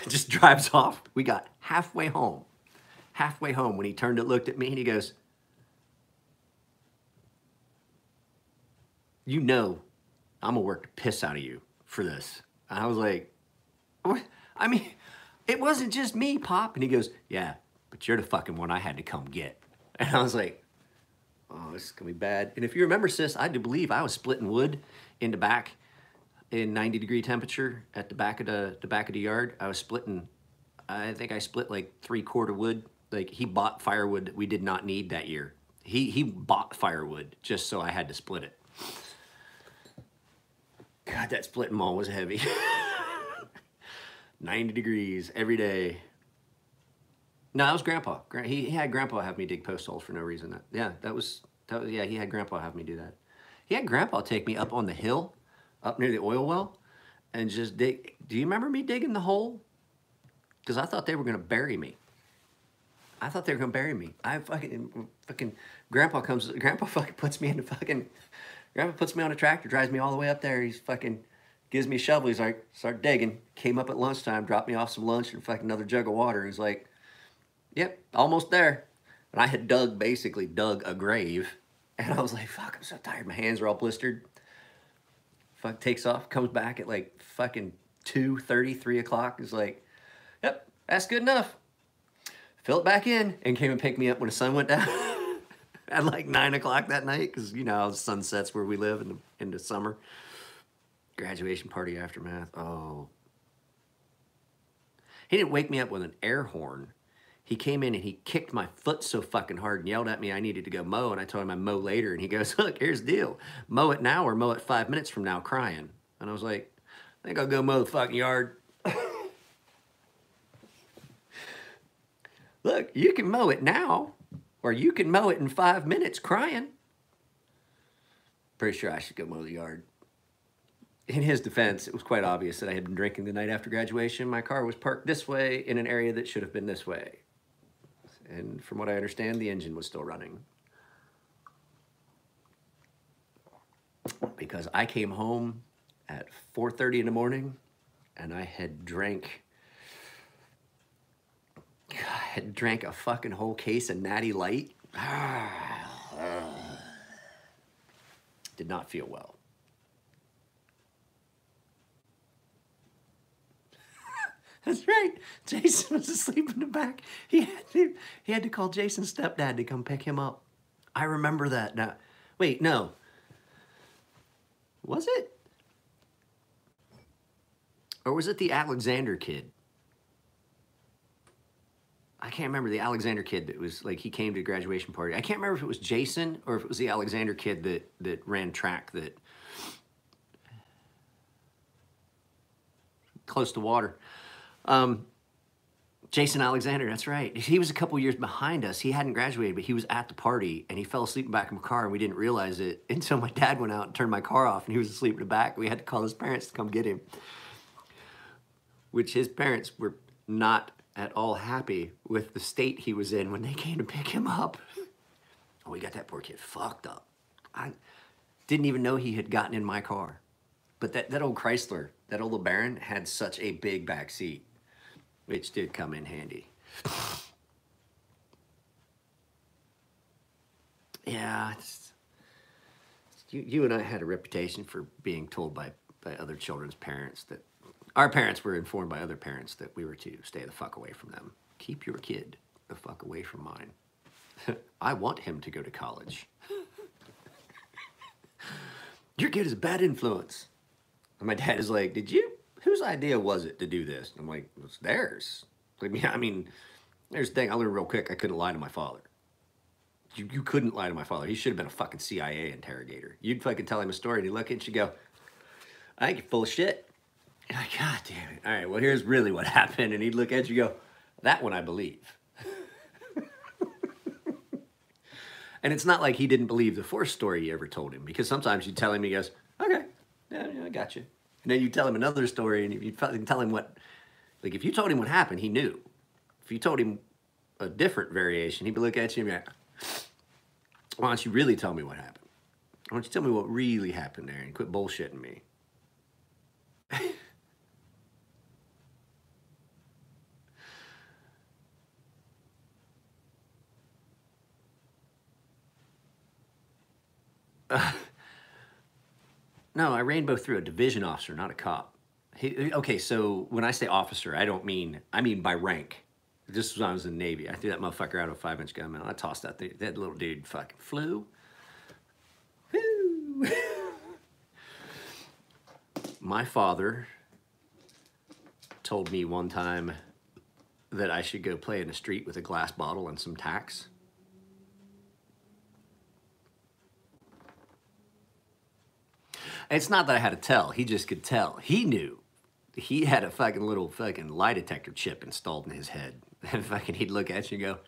Just drives off. We got halfway home. Halfway home when he turned and looked at me and he goes, you know, I'm going to work the piss out of you for this. And I was like, what? I mean, it wasn't just me, Pop. And he goes, yeah, but you're the fucking one I had to come get. And I was like, oh, this is going to be bad. And if you remember, sis, I do believe I was splitting wood in the back in 90-degree temperature at the back of the yard. I was splitting, I think I split like 3/4 wood. Like he bought firewood that we did not need that year. He bought firewood just so I had to split it. God, that splitting maul was heavy. 90 degrees every day. No, that was Grandpa. He had Grandpa have me dig post holes for no reason. Yeah, yeah, he had Grandpa have me do that. He had Grandpa take me up on the hill, up near the oil well, and just dig. Do you remember me digging the hole? Because I thought they were going to bury me. I thought they were going to bury me. Grandpa fucking puts me in the fucking, Grandpa puts me on a tractor, drives me all the way up there. He's fucking, gives me a shovel. He's like, start digging. Came up at lunchtime, dropped me off some lunch and fucking another jug of water. He's like, yep, almost there. And I had basically dug a grave. And I was like, fuck, I'm so tired. My hands are all blistered. Fuck, takes off, comes back at like fucking 2:30, 3 o'clock. Is like, yep, that's good enough. Fill it back in, and came and picked me up when the sun went down at like 9 o'clock that night, because you know how the sun sets where we live in the summer. Graduation party aftermath. Oh. He didn't wake me up with an air horn. He came in and he kicked my foot so fucking hard and yelled at me I needed to go mow, and I told him I'd mow later, and he goes, look, here's the deal. Mow it now or mow it 5 minutes from now, crying. And I was like, I think I'll go mow the fucking yard. Look, you can mow it now, or you can mow it in 5 minutes crying. Pretty sure I should go mow the yard. In his defense, it was quite obvious that I had been drinking the night after graduation. My car was parked this way in an area that should have been this way. And from what I understand, the engine was still running. Because I came home at 4:30 in the morning, and I had drank a fucking whole case of Natty Light. Did not feel well. That's right. Jason was asleep in the back. He had to call Jason's stepdad to come pick him up. I remember that. Now, wait, no. Was it? Or was it the Alexander kid? I can't remember the Alexander kid that was like, he came to the graduation party. I can't remember if it was Jason or if it was the Alexander kid that ran track that close to water. Jason Alexander, that's right. He was a couple years behind us. He hadn't graduated, but he was at the party, and he fell asleep in the back of my car, and we didn't realize it until my dad went out and turned my car off, and he was asleep in the back. We had to call his parents to come get him, which his parents were not at all happy with the state he was in when they came to pick him up. Oh, we got that poor kid fucked up. I didn't even know he had gotten in my car. But that old Chrysler, that old LeBaron, had such a big back seat, which did come in handy. Yeah, you and I had a reputation for being told by other children's parents that our parents were informed by other parents that we were to stay the fuck away from them. Keep your kid the fuck away from mine. I want him to go to college. Your kid is a bad influence. And my dad is like, whose idea was it to do this? I'm like, it's theirs. I mean, there's the thing, I learned real quick, I couldn't lie to my father. You couldn't lie to my father. He should have been a fucking CIA interrogator. You'd fucking tell him a story and he'd look at you and she'd go, I think you're full of shit. And I'm like, God damn it. All right, well, here's really what happened. And he'd look at you and go, that one I believe. And it's not like he didn't believe the first story you ever told him, because sometimes you tell him, he goes, okay, yeah, I got you. And then you tell him another story, and you tell him what, like if you told him what happened, he knew. If you told him a different variation, he'd look at you and be like, why don't you really tell me what happened? Why don't you tell me what really happened there and quit bullshitting me? No, I rainbow through a division officer, not a cop. Okay, so when I say officer, I mean by rank. This was when I was in the Navy. I threw that motherfucker out of a 5-inch gun, man. I tossed that thing. That little dude fucking flew. Woo. My father told me one time that I should go play in the street with a glass bottle and some tacks. It's not that I had to tell. He just could tell. He knew he had a fucking little fucking lie detector chip installed in his head. And fucking he'd look at you and go,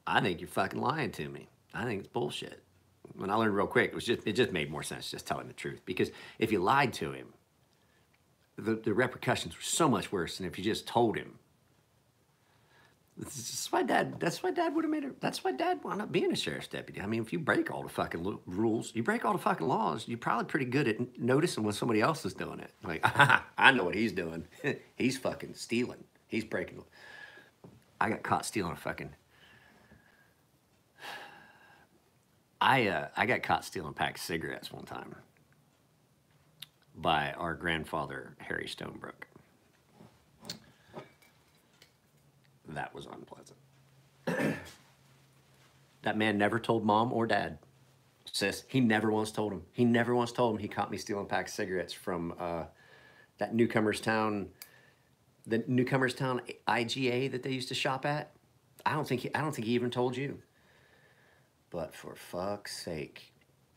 I think you're fucking lying to me. I think it's bullshit. When I learned real quick, it just made more sense just telling the truth. Because if you lied to him, the repercussions were so much worse than if you just told him. That's why Dad would have made it. That's why Dad wound up being a sheriff's deputy. I mean, if you break all the fucking rules, you break all the fucking laws, you're probably pretty good at noticing when somebody else is doing it. Like, I know what he's doing. He's fucking stealing. He's breaking. I got caught stealing a fucking. I got caught stealing a pack of cigarettes one time by our grandfather, Harry Stonebrook. That was unpleasant. That man never told Mom or Dad. Sis, he never once told him. He never once told him he caught me stealing a pack of cigarettes from that Newcomerstown, the Newcomerstown IGA that they used to shop at. I don't think he even told you. But for fuck's sake,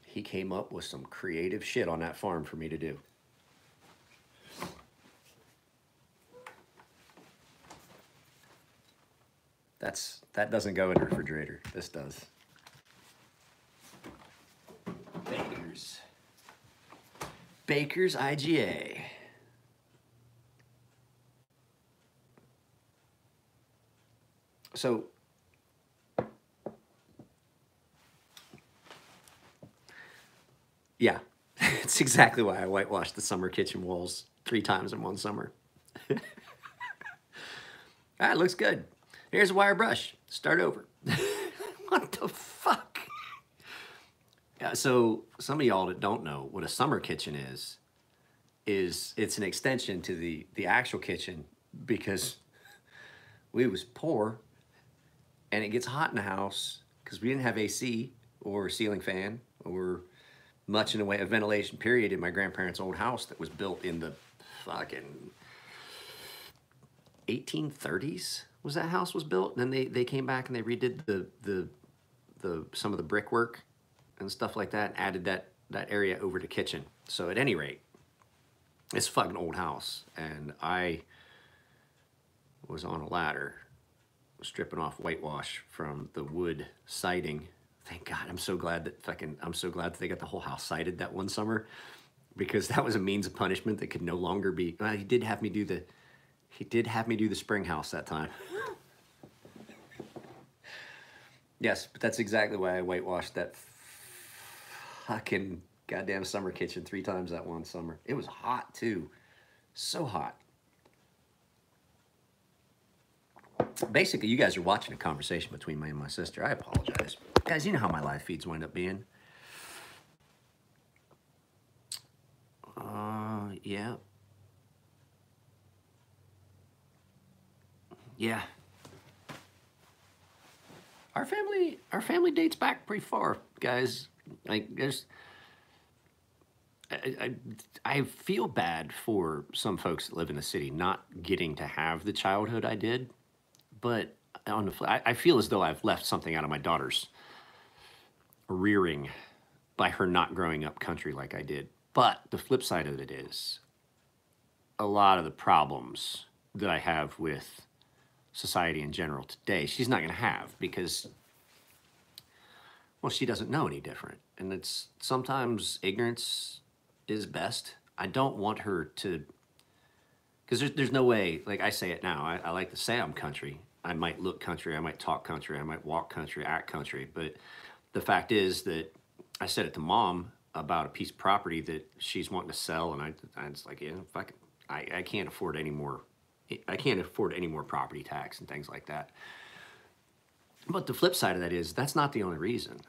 he came up with some creative shit on that farm for me to do. That doesn't go in the refrigerator. This does. Baker's IGA. So yeah, it's exactly why I whitewashed the summer kitchen walls 3 times in one summer. All right, looks good. Here's a wire brush. Start over. What the fuck? Yeah, so some of y'all that don't know what a summer kitchen is it's an extension to the actual kitchen, because we was poor and it gets hot in the house because we didn't have AC or ceiling fan or much in the way of ventilation, period, in my grandparents' old house that was built in the fucking 1830s. Was that house was built, and then they came back and they redid the some of the brickwork and stuff like that, and added that area over to kitchen. So at any rate, it's a fucking old house, and I was on a ladder stripping off whitewash from the wood siding. Thank God, I'm so glad that they got the whole house sided that one summer, because that was a means of punishment that could no longer be. Well, he did have me do the spring house that time. Yes, but that's exactly why I whitewashed that fucking goddamn summer kitchen 3 times that one summer. It was hot too, so hot. Basically, you guys are watching a conversation between me and my sister. I apologize. Guys, you know how my live feeds wind up being. Yeah. Yeah. Our family dates back pretty far, guys. Like, I feel bad for some folks that live in the city not getting to have the childhood I did, but I feel as though I've left something out of my daughter's rearing by her not growing up country like I did. But the flip side of it is a lot of the problems that I have with society in general today, she's not going to have, because, well, she doesn't know any different. And it's sometimes ignorance is best. I don't want her to, because there's no way, like I say it now, I like to say I'm country. I might look country, I might talk country, I might walk country, act country. But the fact is that I said it to Mom about a piece of property that she's wanting to sell, and I was like, yeah, fuck it. I can't afford any more. I can't afford any more property tax and things like that. But the flip side of that is that's not the only reason.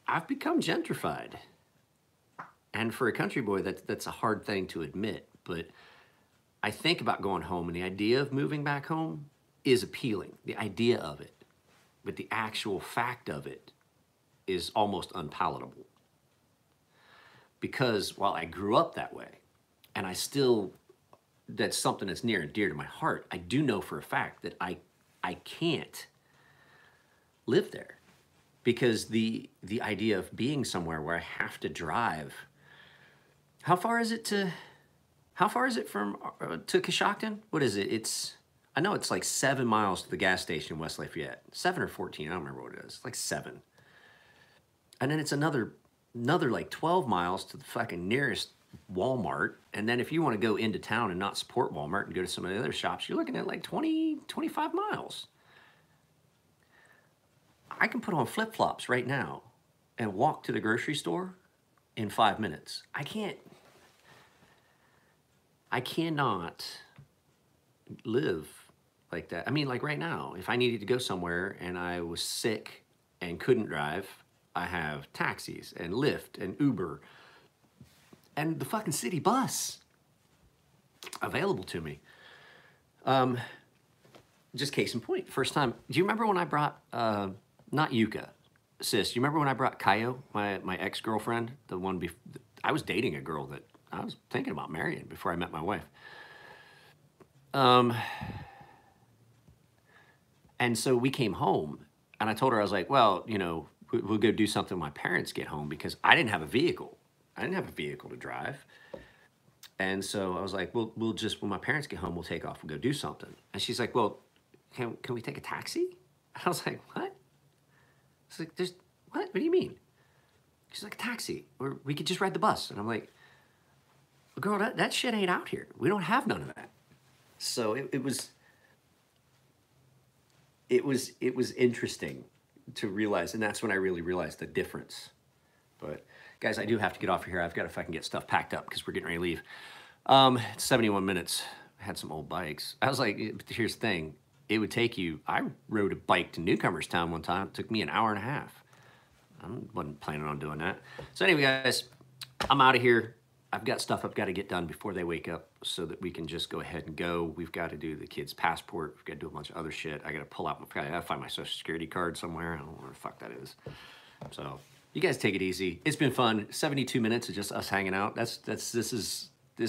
I've become gentrified. And for a country boy, that's a hard thing to admit. But I think about going home, and the idea of moving back home is appealing. The idea of it. But the actual fact of it is almost unpalatable. Because while I grew up that way, and I still, that's something that's near and dear to my heart, I do know for a fact that I can't live there, because the idea of being somewhere where I have to drive, how far is it to How far is it from to Coshocton? What is it? I know it's like 7 miles to the gas station in West Lafayette. 7 or 14, I don't remember what it is. Like 7. And then it's another like 12 miles to the fucking nearest Walmart. And then if you want to go into town and not support Walmart and go to some of the other shops, you're looking at like 20, 25 miles. I can put on flip-flops right now and walk to the grocery store in 5 minutes. I cannot live like that. I mean, like right now, if I needed to go somewhere and I was sick and couldn't drive, I have taxis and Lyft and Uber and the fucking city bus available to me. Just case in point, first time. Do you remember when I brought, not Yuka, sis, do you remember when I brought Kayo, my ex-girlfriend, the one I was dating a girl that I was thinking about marrying before I met my wife. And so we came home and I told her, I was like, well, you know, we'll go do something when my parents get home because I didn't have a vehicle. I didn't have a vehicle to drive. And so I was like, well, we'll just, when my parents get home, we'll take off and go do something. And she's like, well, can we take a taxi? I was like, what? She's like, what? What do you mean? She's like, a taxi, or we could just ride the bus. And I'm like, girl, that shit ain't out here. We don't have none of that. So it was interesting to realize, and that's when I really realized the difference. But guys, I do have to get off of here. I've got to fucking get stuff packed up because we're getting ready to leave. It's 71 minutes. I had some old bikes. I was like, here's the thing. It would take you, I rode a bike to Newcomers Town one time. It took me an hour and a half. I wasn't planning on doing that. So anyway, guys, I'm out of here. I've got stuff I've got to get done before they wake up so that we can just go ahead and go. We've got to do the kids' passport. We've got to do a bunch of other shit. I got to pull out, I got to find my social security card somewhere. I don't know where the fuck that is. So you guys take it easy. It's been fun. 72 minutes of just us hanging out. This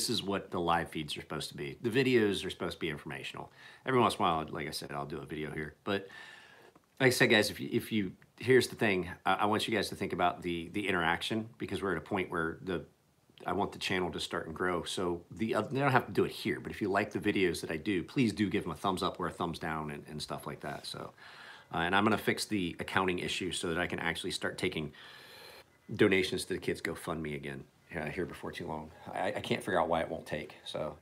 is what the live feeds are supposed to be. The videos are supposed to be informational. Every once in a while, like I said, I'll do a video here. But like I said, guys, if you here's the thing. I want you guys to think about the interaction because we're at a point where I want the channel to start and grow. So they don't have to do it here, but if you like the videos that I do, please do give them a thumbs up or a thumbs down and stuff like that. So, and I'm gonna fix the accounting issue so that I can actually start taking donations to the kids GoFundMe again here before too long. I can't figure out why it won't take. So